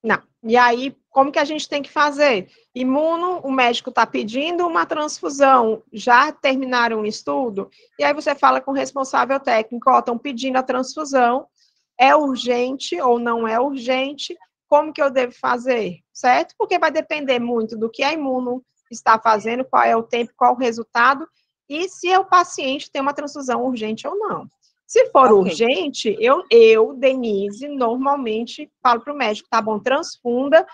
Speaker 1: Não. E aí, como que a gente tem que fazer? Imuno, o médico está pedindo uma transfusão, já terminaram o estudo, e aí você fala com o responsável técnico, ó, estão pedindo a transfusão, é urgente ou não é urgente, como que eu devo fazer, certo? Porque vai depender muito do que a imuno está fazendo, qual é o tempo, qual o resultado, e se o paciente tem uma transfusão urgente ou não. Se for urgente, eu, Denise, normalmente falo para o médico, tá bom, transfunda,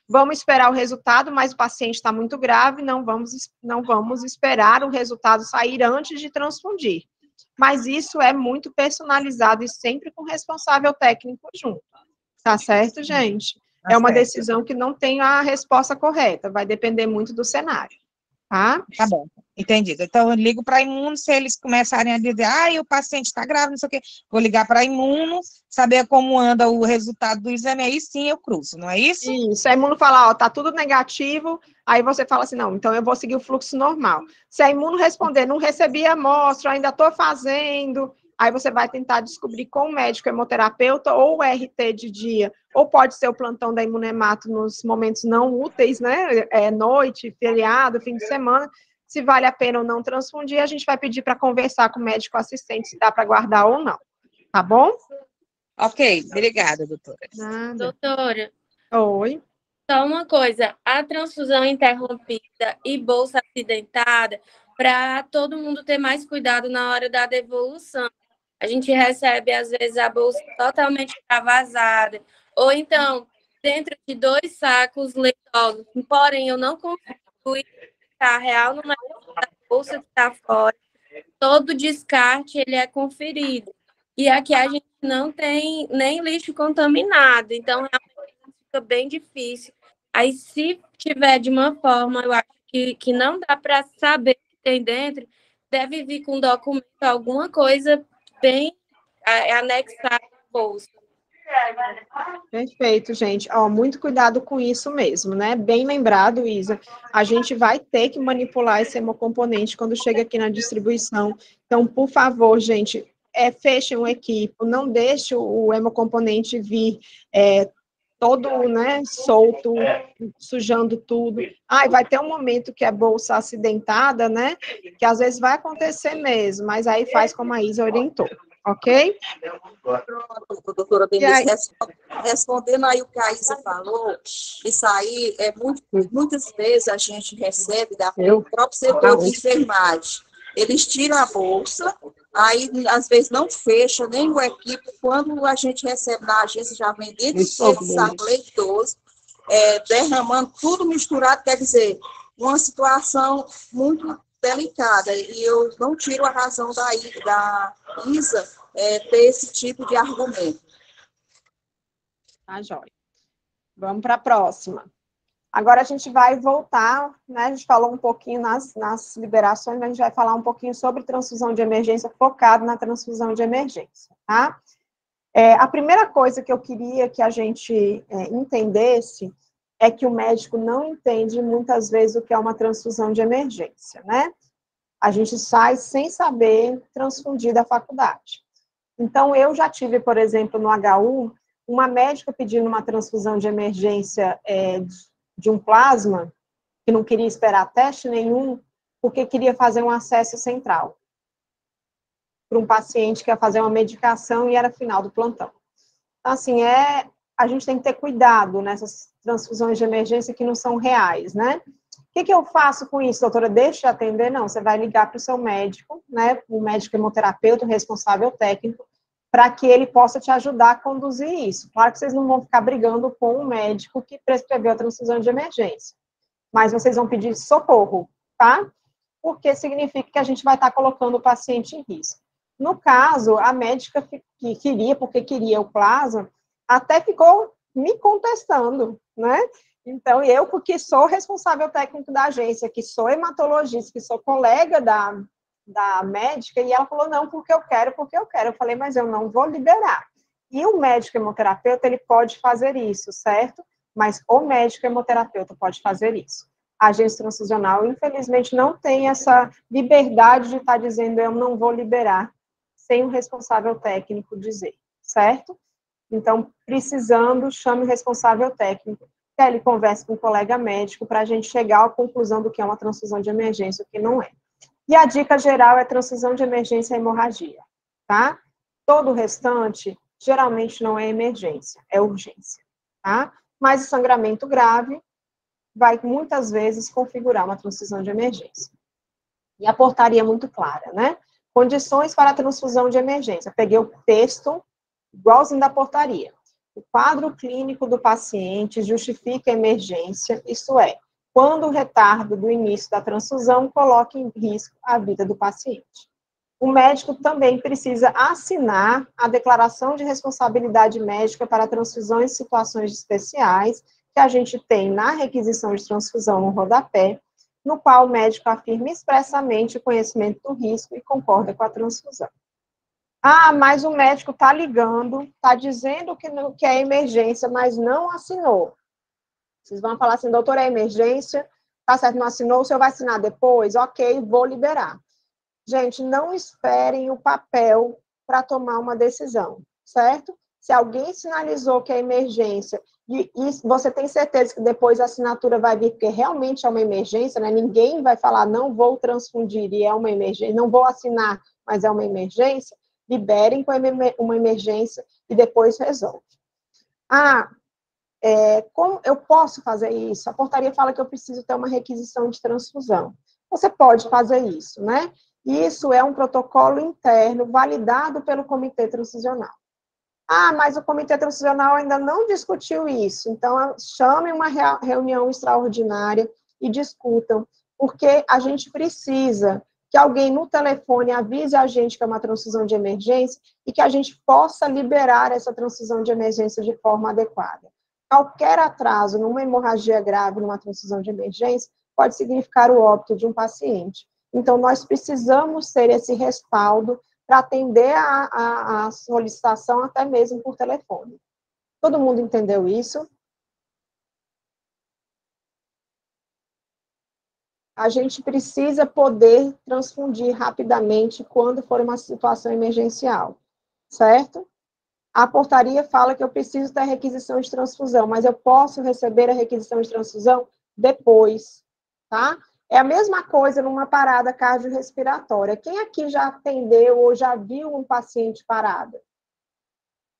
Speaker 1: vamos esperar o resultado, mas o paciente está muito grave, não vamos esperar o resultado sair antes de transfundir. Mas isso é muito personalizado e sempre com o responsável técnico junto. Tá certo, gente? É uma decisão que não tem a resposta correta, vai depender muito do cenário. Tá?
Speaker 5: Tá bom, entendido. Então, eu ligo para a imuno, se eles começarem a dizer, o paciente está grave, não sei o quê, vou ligar para a imuno, saber como anda o resultado do exame, aí sim eu cruzo, não é isso?
Speaker 1: Isso, a imuno fala, ó, tá tudo negativo, aí você fala assim, não, então eu vou seguir o fluxo normal. Se a imuno responder, não recebi a amostra, ainda estou fazendo, aí você vai tentar descobrir com o médico hemoterapeuta ou o RT de dia, ou pode ser o plantão da imunemato nos momentos não úteis, né, noite, feriado, fim de semana, se vale a pena ou não transfundir, a gente vai pedir para conversar com o médico assistente se dá para guardar ou não, tá bom?
Speaker 5: Ok, obrigada, doutora.
Speaker 1: Nada.
Speaker 4: Doutora,
Speaker 1: Oi.
Speaker 4: só uma coisa, a transfusão interrompida e bolsa acidentada, para todo mundo ter mais cuidado na hora da devolução. A gente recebe, às vezes, a bolsa totalmente extravasada, ou então, dentro de 2 sacos leitosos. Porém, eu não consigo identificar a real número da bolsa que está fora. Todo descarte, ele é conferido. E aqui a gente não tem nem lixo contaminado, então realmente fica bem difícil. Aí, se tiver de uma forma, eu acho que não dá para saber o que tem dentro, deve vir com documento, alguma coisa bem anexada à bolsa.
Speaker 1: Perfeito, gente. Ó, muito cuidado com isso mesmo, né? Bem lembrado, Isa. A gente vai ter que manipular esse hemocomponente quando chega aqui na distribuição. Então, por favor, gente, fechem o equipo, não deixe o hemocomponente vir todo, né, solto, sujando tudo. Vai ter um momento que é bolsa acidentada, né? Que às vezes vai acontecer mesmo, mas aí faz como a Isa orientou. Ok?
Speaker 3: Pronto, doutora Denise, respondendo aí o que a Isa falou, isso aí muitas vezes a gente recebe da próprio setor de enfermagem. Eles tiram a bolsa, aí às vezes não fecha nem o equipe, quando a gente recebe na agência já vem dentro de saco leitoso, derramando tudo misturado, quer dizer, uma situação muito delicada, e eu não tiro a razão da Isa ter esse tipo de argumento.
Speaker 1: Tá, joia. Vamos para a próxima. Agora a gente vai voltar, né? A gente falou um pouquinho nas liberações, mas a gente vai falar um pouquinho sobre transfusão de emergência, focado na transfusão de emergência, tá? A primeira coisa que eu queria que a gente entendesse é que o médico não entende muitas vezes o que é uma transfusão de emergência, né? A gente sai sem saber transfundir da faculdade. Então, eu já tive, por exemplo, no HU, uma médica pedindo uma transfusão de emergência de um plasma, que não queria esperar teste nenhum, porque queria fazer um acesso central para um paciente que ia fazer uma medicação e era final do plantão. Então, assim, a gente tem que ter cuidado nessas transfusões de emergência que não são reais, né? O que eu faço com isso, doutora? Deixa de atender? Não, você vai ligar para o seu médico, né? O médico hemoterapeuta, o responsável técnico, para que ele possa te ajudar a conduzir isso. Claro que vocês não vão ficar brigando com o médico que prescreveu a transfusão de emergência, mas vocês vão pedir socorro, tá? Porque significa que a gente vai estar colocando o paciente em risco. No caso, a médica que queria, porque queria o plasma, até ficou me contestando, né? Então, eu, porque sou responsável técnico da agência, que sou hematologista, que sou colega da médica, e ela falou, não, porque eu quero. Eu falei, mas eu não vou liberar. E o médico hemoterapeuta, ele pode fazer isso, certo? Mas o médico hemoterapeuta pode fazer isso. A agência transfusional, infelizmente, não tem essa liberdade de estar dizendo, eu não vou liberar, sem o responsável técnico dizer, certo? Então, precisando, chame o responsável técnico, que ele converse com o colega médico para a gente chegar à conclusão do que é uma transfusão de emergência e o que não é. E a dica geral é transfusão de emergência e hemorragia, tá? Todo o restante, geralmente não é emergência, é urgência, tá? Mas o sangramento grave vai, muitas vezes, configurar uma transfusão de emergência. E a portaria é muito clara, né? Condições para a transfusão de emergência. Peguei o texto igualzinho da portaria. O quadro clínico do paciente justifica a emergência, isto é, quando o retardo do início da transfusão coloca em risco a vida do paciente. O médico também precisa assinar a declaração de responsabilidade médica para transfusões em situações especiais, que a gente tem na requisição de transfusão no rodapé, no qual o médico afirma expressamente o conhecimento do risco e concorda com a transfusão. Ah, mas o médico está ligando, está dizendo que é emergência, mas não assinou. Vocês vão falar assim, doutor, é emergência, tá certo, não assinou, o senhor vai assinar depois? Ok, vou liberar. Gente, não esperem o papel para tomar uma decisão, certo? Se alguém sinalizou que é emergência, e você tem certeza que depois a assinatura vai vir, porque realmente é uma emergência, né? Ninguém vai falar, não vou transfundir, e é uma emergência, não vou assinar, mas é uma emergência, liberem com uma emergência e depois resolve. Ah, como eu posso fazer isso? A portaria fala que eu preciso ter uma requisição de transfusão. Você pode fazer isso, né? Isso é um protocolo interno validado pelo comitê transfusional. Ah, mas o comitê transfusional ainda não discutiu isso. Então, chame uma reunião extraordinária e discutam, porque a gente precisa que alguém no telefone avise a gente que é uma transfusão de emergência e que a gente possa liberar essa transfusão de emergência de forma adequada. Qualquer atraso numa hemorragia grave, numa transfusão de emergência, pode significar o óbito de um paciente. Então, nós precisamos ter esse respaldo para atender a solicitação até mesmo por telefone. Todo mundo entendeu isso? A gente precisa poder transfundir rapidamente quando for uma situação emergencial, certo? A portaria fala que eu preciso ter requisição de transfusão, mas eu posso receber a requisição de transfusão depois, tá? É a mesma coisa numa parada cardiorrespiratória. Quem aqui já atendeu ou já viu um paciente parado?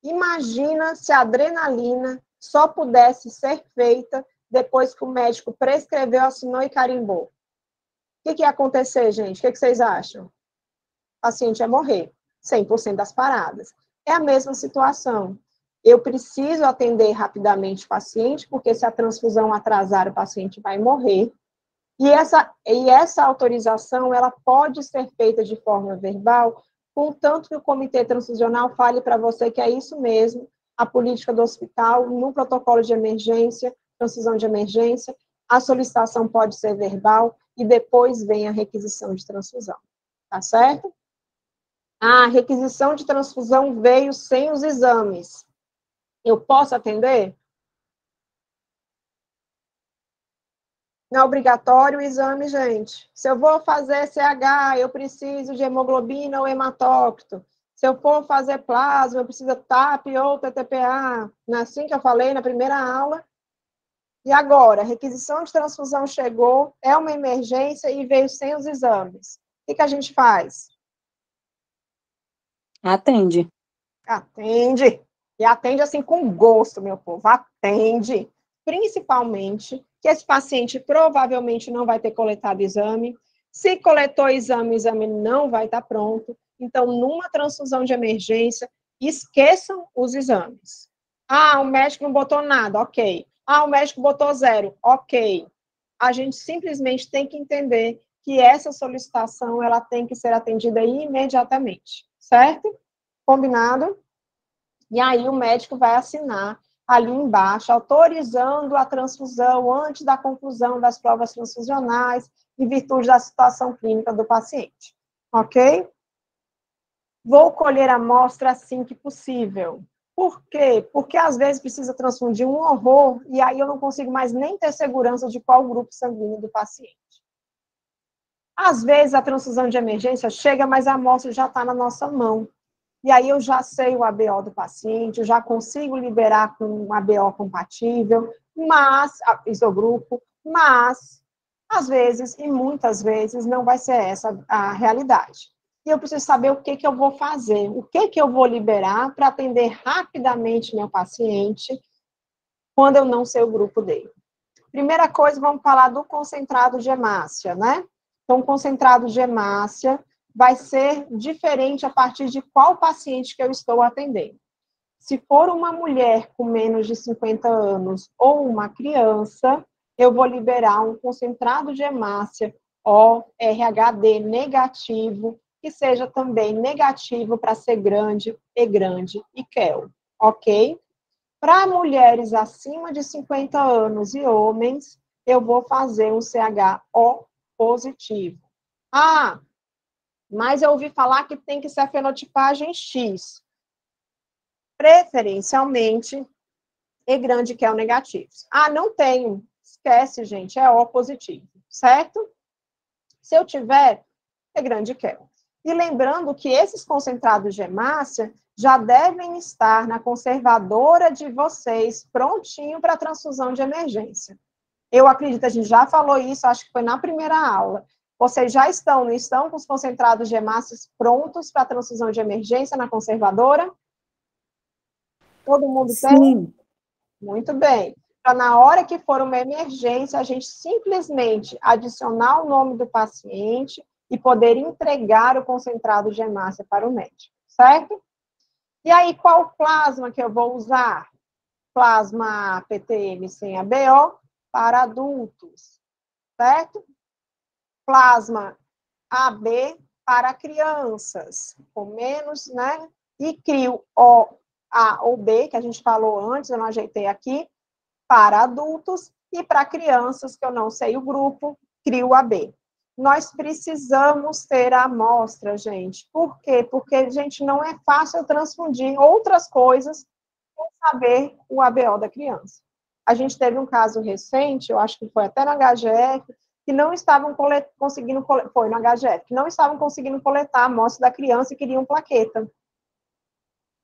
Speaker 1: Imagina se a adrenalina só pudesse ser feita depois que o médico prescreveu, assinou e carimbou. O que ia acontecer, gente? O que vocês acham? O paciente ia morrer, 100% das paradas. É a mesma situação. Eu preciso atender rapidamente o paciente, porque se a transfusão atrasar, o paciente vai morrer. E essa autorização, ela pode ser feita de forma verbal, contanto que o comitê transfusional fale para você que é isso mesmo, a política do hospital, no protocolo de emergência, transfusão de emergência, a solicitação pode ser verbal e depois vem a requisição de transfusão. Tá certo? A requisição de transfusão veio sem os exames. Eu posso atender? Não é obrigatório o exame, gente. Se eu vou fazer CH, eu preciso de hemoglobina ou hematócrito. Se eu for fazer plasma, precisa TAP ou TTPA, não é assim que eu falei na primeira aula. E agora, a requisição de transfusão chegou, é uma emergência e veio sem os exames. O que a gente faz?
Speaker 6: Atende.
Speaker 1: Atende. E atende assim com gosto, meu povo. Atende. Principalmente que esse paciente provavelmente não vai ter coletado exame. Se coletou exame, o exame não vai estar pronto. Então, numa transfusão de emergência, esqueçam os exames. Ah, o médico não botou nada, ok. Ah, o médico botou 0, ok. A gente simplesmente tem que entender que essa solicitação, ela tem que ser atendida imediatamente, certo? Combinado? E aí o médico vai assinar ali embaixo, autorizando a transfusão antes da conclusão das provas transfusionais, em virtude da situação clínica do paciente, ok? Vou colher a amostra assim que possível. Por quê? Porque às vezes precisa transfundir um horror, e aí eu não consigo mais nem ter segurança de qual grupo sanguíneo do paciente. Às vezes a transfusão de emergência chega, mas a amostra já está na nossa mão. E aí eu já sei o ABO do paciente, eu já consigo liberar com um ABO compatível, isogrupo, mas, às vezes, e muitas vezes, não vai ser essa a realidade. E eu preciso saber o que eu vou fazer, o que eu vou liberar para atender rapidamente meu paciente quando eu não sei o grupo dele. Primeira coisa, vamos falar do concentrado de hemácia, né? Então, o concentrado de hemácia vai ser diferente a partir de qual paciente que eu estou atendendo. Se for uma mulher com menos de 50 anos ou uma criança, eu vou liberar um concentrado de hemácia ORHD negativo, que seja também negativo para ser grande e QEL, ok? Para mulheres acima de 50 anos e homens, eu vou fazer um CHO positivo. Ah, mas eu ouvi falar que tem que ser a fenotipagem X. Preferencialmente, E grande QEL negativo. Ah, não tenho. Esquece, gente, é O positivo, certo? Se eu tiver, E grande QEL. E lembrando que esses concentrados de hemácia já devem estar na conservadora de vocês, prontinho para transfusão de emergência. Eu acredito, a gente já falou isso, acho que foi na primeira aula. Vocês já estão, não estão com os concentrados de hemácias prontos para transfusão de emergência na conservadora? Todo mundo tem?
Speaker 6: Sim.
Speaker 1: Muito bem. Para na hora que for uma emergência, a gente simplesmente adicionar o nome do paciente e poder entregar o concentrado de hemácia para o médico, certo? E aí, qual plasma que eu vou usar? Plasma PTM sem ABO para adultos, certo? Plasma AB para crianças, com menos, né? E crio A ou B, que a gente falou antes, eu não ajeitei aqui, para adultos, e para crianças, que eu não sei o grupo, crio AB. Nós precisamos ter a amostra, gente. Por quê? Porque, gente, não é fácil transfundir outras coisas sem saber o ABO da criança. A gente teve um caso recente, eu acho que foi até no HGF, que não estavam conseguindo, foi no HGF, que não estavam conseguindo coletar a amostra da criança e queriam plaqueta.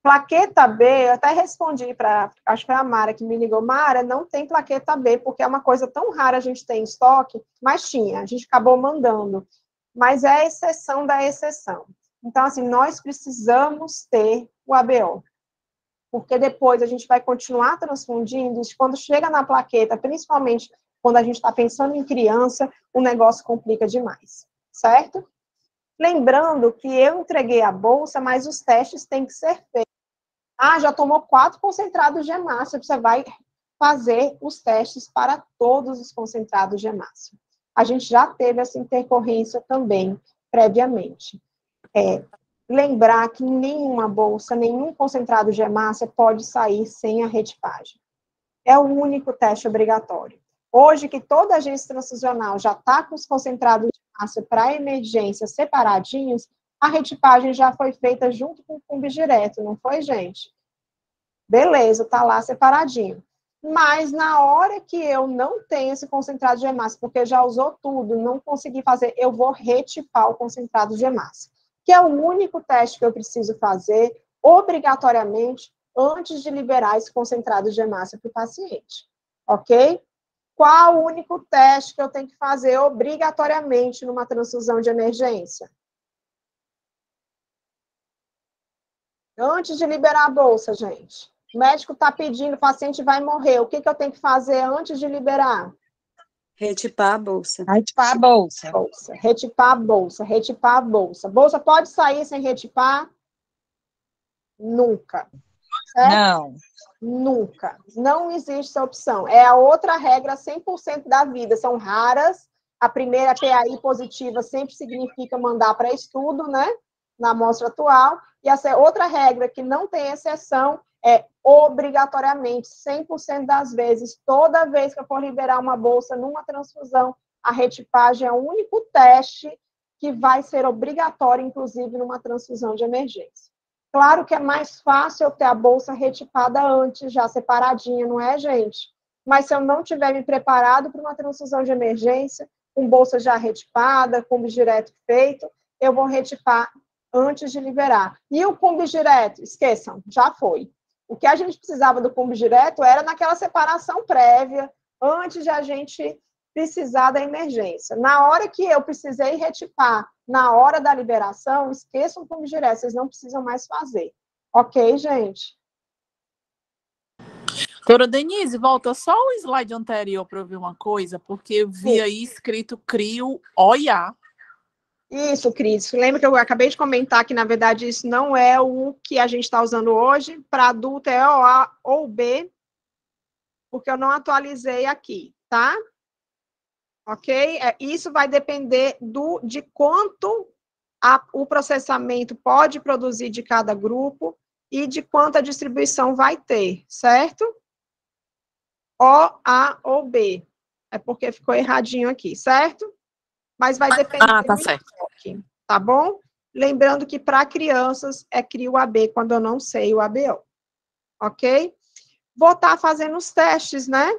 Speaker 1: Plaqueta B, eu até respondi para, acho que foi a Mara que me ligou, Mara, não tem plaqueta B, porque é uma coisa tão rara a gente ter em estoque, mas tinha, a gente acabou mandando. Mas é a exceção da exceção. Então, assim, nós precisamos ter o ABO, porque depois a gente vai continuar transfundindo, e quando chega na plaqueta, principalmente quando a gente está pensando em criança, o negócio complica demais, certo? Lembrando que eu entreguei a bolsa, mas os testes têm que ser feitos. Ah, já tomou 4 concentrados de hemácia, você vai fazer os testes para todos os concentrados de hemácia. A gente já teve essa intercorrência também, previamente. Lembrar que nenhuma bolsa, nenhum concentrado de hemácia pode sair sem a retipagem. É o único teste obrigatório. Hoje, que toda agência transfusional já está com os concentrados de hemácia para emergência separadinhos, a retipagem já foi feita junto com o FUMB direto, não foi, gente? Beleza, tá lá separadinho. Mas na hora que eu não tenho esse concentrado de hemácia, porque já usou tudo, não consegui fazer, eu vou retipar o concentrado de hemácia. que é o único teste que eu preciso fazer, obrigatoriamente, antes de liberar esse concentrado de hemácia para o paciente, ok? Qual o único teste que eu tenho que fazer obrigatoriamente numa transfusão de emergência? Antes de liberar a bolsa, gente. O médico está pedindo, o paciente vai morrer. O que eu tenho que fazer antes de liberar?
Speaker 6: Retipar a bolsa.
Speaker 5: Retipar a bolsa.
Speaker 1: Retipar a bolsa, retipar a bolsa. Bolsa pode sair sem retipar? Nunca. Certo?
Speaker 5: Não.
Speaker 1: Nunca. Não existe essa opção. É a outra regra 100% da vida. São raras. A primeira PAI positiva sempre significa mandar para estudo, né? Na amostra atual. E essa outra regra que não tem exceção é obrigatoriamente, 100% das vezes, toda vez que eu for liberar uma bolsa numa transfusão, a retipagem é o único teste que vai ser obrigatório, inclusive, numa transfusão de emergência. Claro que é mais fácil eu ter a bolsa retipada antes, já separadinha, não é, gente? Mas se eu não tiver me preparado para uma transfusão de emergência, com bolsa já retipada, com direto feito, eu vou retipar antes de liberar. E o Cumbis direto? Esqueçam, já foi. O que a gente precisava do Cumbis direto era naquela separação prévia, antes de a gente precisar da emergência. Na hora que eu precisei retipar, na hora da liberação, esqueçam o Cumbis direto, vocês não precisam mais fazer. Ok, gente?
Speaker 7: Doutora Denise, volta só o slide anterior para eu ver uma coisa, porque eu vi aí escrito CRIO OIA.
Speaker 1: Isso, Cris. Lembra que eu acabei de comentar que, na verdade, isso não é o que a gente está usando hoje. Para adulto é OA ou B, porque eu não atualizei aqui, tá? Ok? Isso vai depender de quanto o processamento pode produzir de cada grupo e de quanta distribuição vai ter, certo? O, A ou B. É porque ficou erradinho aqui, certo? Mas vai depender
Speaker 7: tá certo.
Speaker 1: enfoque, tá bom? Lembrando que para crianças é CRIO AB quando eu não sei o ABO, ok? Vou estar fazendo os testes, né?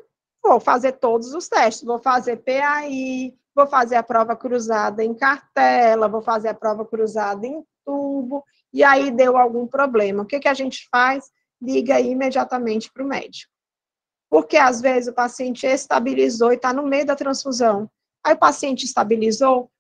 Speaker 1: Vou fazer todos os testes, vou fazer PAI, vou fazer a prova cruzada em cartela, vou fazer a prova cruzada em tubo, e aí deu algum problema. O que a gente faz? Liga imediatamente para o médico. Porque, às vezes, o paciente estabilizou e está no meio da transfusão. Aí o paciente estabilizou,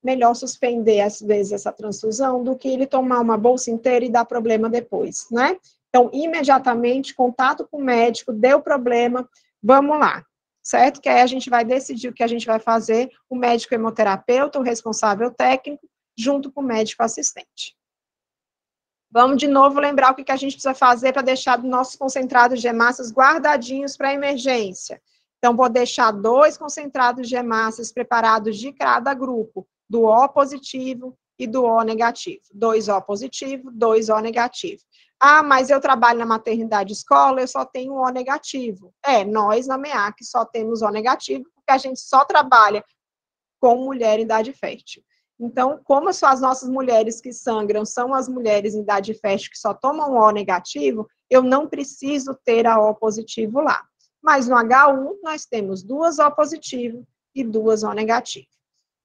Speaker 1: melhor suspender, às vezes, essa transfusão do que ele tomar uma bolsa inteira e dar problema depois, né? Então, imediatamente, contato com o médico, deu problema, vamos lá, certo? Que aí a gente vai decidir o que a gente vai fazer, o médico hemoterapeuta, o responsável técnico, junto com o médico assistente. Vamos, de novo, lembrar o que a gente precisa fazer para deixar nossos concentrados de hemácias guardadinhos para emergência. Então, vou deixar 2 concentrados de hemácias preparados de cada grupo, do O positivo e do O negativo. 2 O positivo, 2 O negativo. Ah, mas eu trabalho na maternidade escola, eu só tenho O negativo. Nós na MEAC só temos O negativo, porque a gente só trabalha com mulher em idade fértil. Então, como as nossas mulheres que sangram são as mulheres em idade fértil que só tomam O negativo, eu não preciso ter a O positivo lá. Mas no H1, nós temos 2 O positivo e 2 O negativo.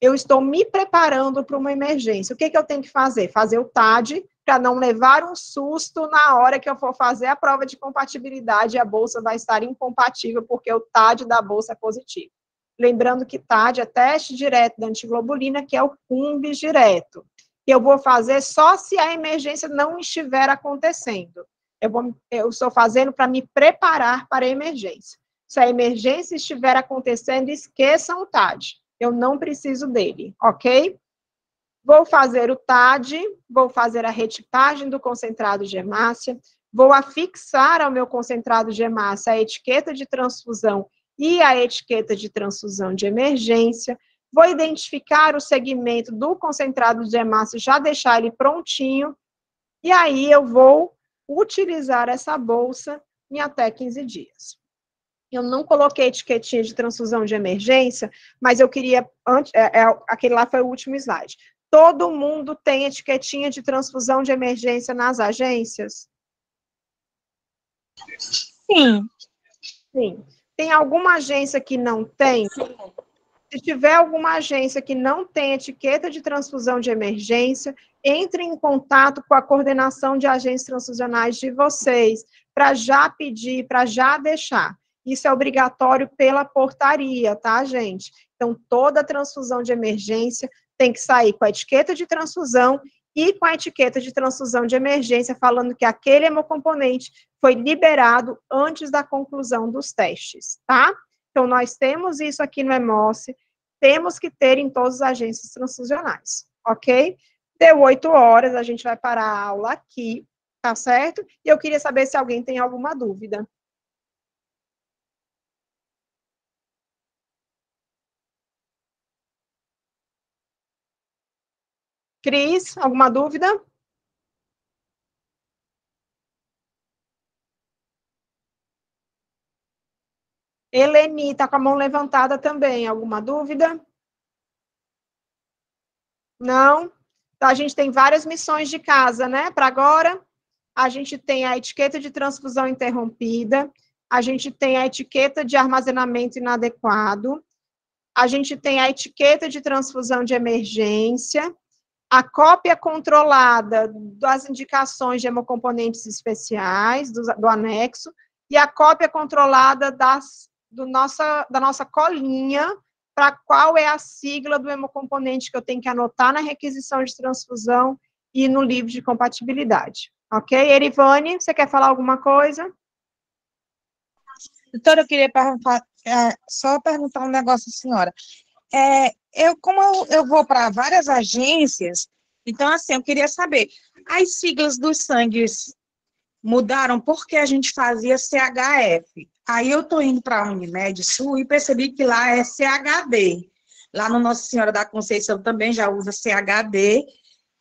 Speaker 1: Eu estou me preparando para uma emergência. O que eu tenho que fazer? Fazer o TAD, para não levar um susto na hora que eu for fazer a prova de compatibilidade e a bolsa vai estar incompatível, porque o TAD da bolsa é positivo. Lembrando que TAD é teste direto da antiglobulina, que é o Cumbis direto. E eu vou fazer só se a emergência não estiver acontecendo. Eu estou fazendo para me preparar para a emergência. Se a emergência estiver acontecendo, esqueçam o TAD. Eu não preciso dele, ok? Vou fazer o TAD, vou fazer a retipagem do concentrado de hemácia, vou afixar ao meu concentrado de hemácia a etiqueta de transfusão e a etiqueta de transfusão de emergência, vou identificar o segmento do concentrado de hemácia, já deixar ele prontinho, e aí eu vou utilizar essa bolsa em até 15 dias. Eu não coloquei etiquetinha de transfusão de emergência, mas eu queria, aquele lá foi o último slide. Todo mundo tem etiquetinha de transfusão de emergência nas agências?
Speaker 5: Sim.
Speaker 1: Sim. Tem alguma agência que não tem? Se tiver alguma agência que não tem etiqueta de transfusão de emergência, entrem em contato com a coordenação de agências transfusionais de vocês, para já pedir, para já deixar. Isso é obrigatório pela portaria, tá, gente? Então, toda transfusão de emergência tem que sair com a etiqueta de transfusão e com a etiqueta de transfusão de emergência, falando que aquele hemocomponente foi liberado antes da conclusão dos testes, tá? Então, nós temos isso aqui no Hemoce, temos que ter em todas as agências transfusionais, ok? Deu 8 horas, a gente vai parar a aula aqui, tá certo? E eu queria saber se alguém tem alguma dúvida. Cris, alguma dúvida? Eleni, está com a mão levantada também. Alguma dúvida? Não? Então, a gente tem várias missões de casa, né? Para agora, a gente tem a etiqueta de transfusão interrompida, a gente tem a etiqueta de armazenamento inadequado, a gente tem a etiqueta de transfusão de emergência, a cópia controlada das indicações de hemocomponentes especiais, do anexo, e a cópia controlada da nossa colinha, para qual é a sigla do hemocomponente que eu tenho que anotar na requisição de transfusão e no livro de compatibilidade. Ok? Erivane, você quer falar alguma coisa?
Speaker 5: Doutora, eu queria só perguntar um negócio à senhora. Como eu vou para várias agências, então, assim, eu queria saber, as siglas dos sangues mudaram porque a gente fazia CHF. Aí eu estou indo para a Unimed Sul e percebi que lá é CHD. Lá no Nossa Senhora da Conceição também já usa CHD.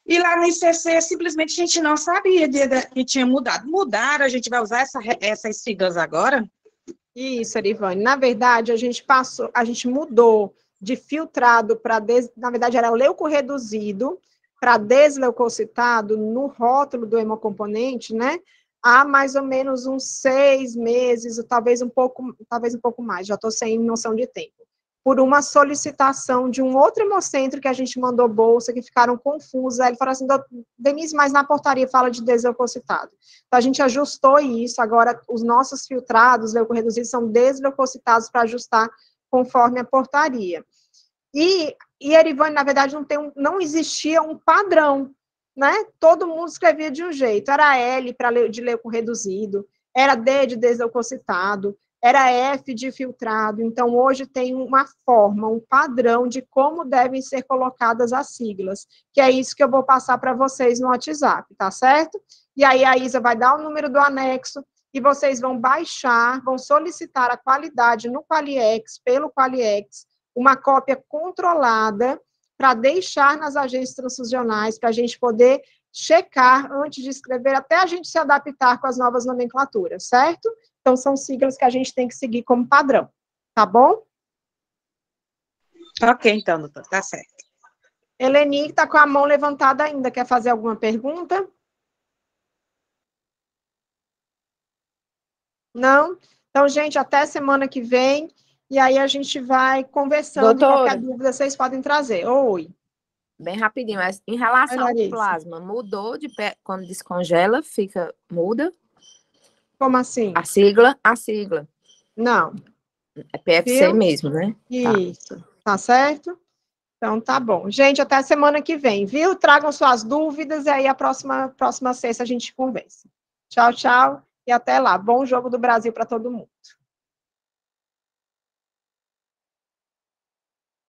Speaker 5: E lá no ICC, simplesmente, a gente não sabia que tinha mudado. Mudaram, a gente vai usar essas siglas agora?
Speaker 1: Isso, Erivane. Na verdade, a gente mudou de filtrado para, na verdade, era leucorreduzido para desleucocitado no rótulo do hemocomponente, né? Há mais ou menos uns 6 meses, talvez um pouco mais, já estou sem noção de tempo, por uma solicitação de um outro hemocentro que a gente mandou bolsa, que ficaram confusas. Aí ele falou assim, Denise, mas na portaria fala de desleucocitado. Então, a gente ajustou isso, agora os nossos filtrados leucorreduzidos são desleucocitados para ajustar conforme a portaria. E Erivane, na verdade, não existia um padrão, né? Todo mundo escrevia de um jeito, era L de leucorreduzido, era D de desleucocitado, era F de filtrado. Então, hoje tem uma forma, um padrão de como devem ser colocadas as siglas, que é isso que eu vou passar para vocês no WhatsApp, tá certo? E aí a Isa vai dar o número do anexo e vocês vão baixar, vão solicitar a qualidade no Qualiex, pelo Qualiex, uma cópia controlada para deixar nas agências transfusionais, para a gente poder checar antes de escrever, até a gente se adaptar com as novas nomenclaturas, certo? Então, são siglas que a gente tem que seguir como padrão, tá bom?
Speaker 5: Ok, então, doutor, tá certo.
Speaker 1: Eleni, está com a mão levantada ainda, quer fazer alguma pergunta? Não? Então, gente, até semana que vem, e aí a gente vai conversando, qualquer dúvida vocês podem trazer. Oi.
Speaker 8: Bem rapidinho, mas em relação ao plasma, mudou quando descongela, muda?
Speaker 1: Como assim?
Speaker 8: A sigla?
Speaker 1: Não.
Speaker 8: É PFC
Speaker 1: Viu?
Speaker 8: mesmo, né?
Speaker 1: Isso. Tá certo? Então, tá bom. Gente, até semana que vem, viu? Tragam suas dúvidas e aí a próxima sexta a gente conversa. Tchau, tchau e até lá. Bom jogo do Brasil para todo mundo.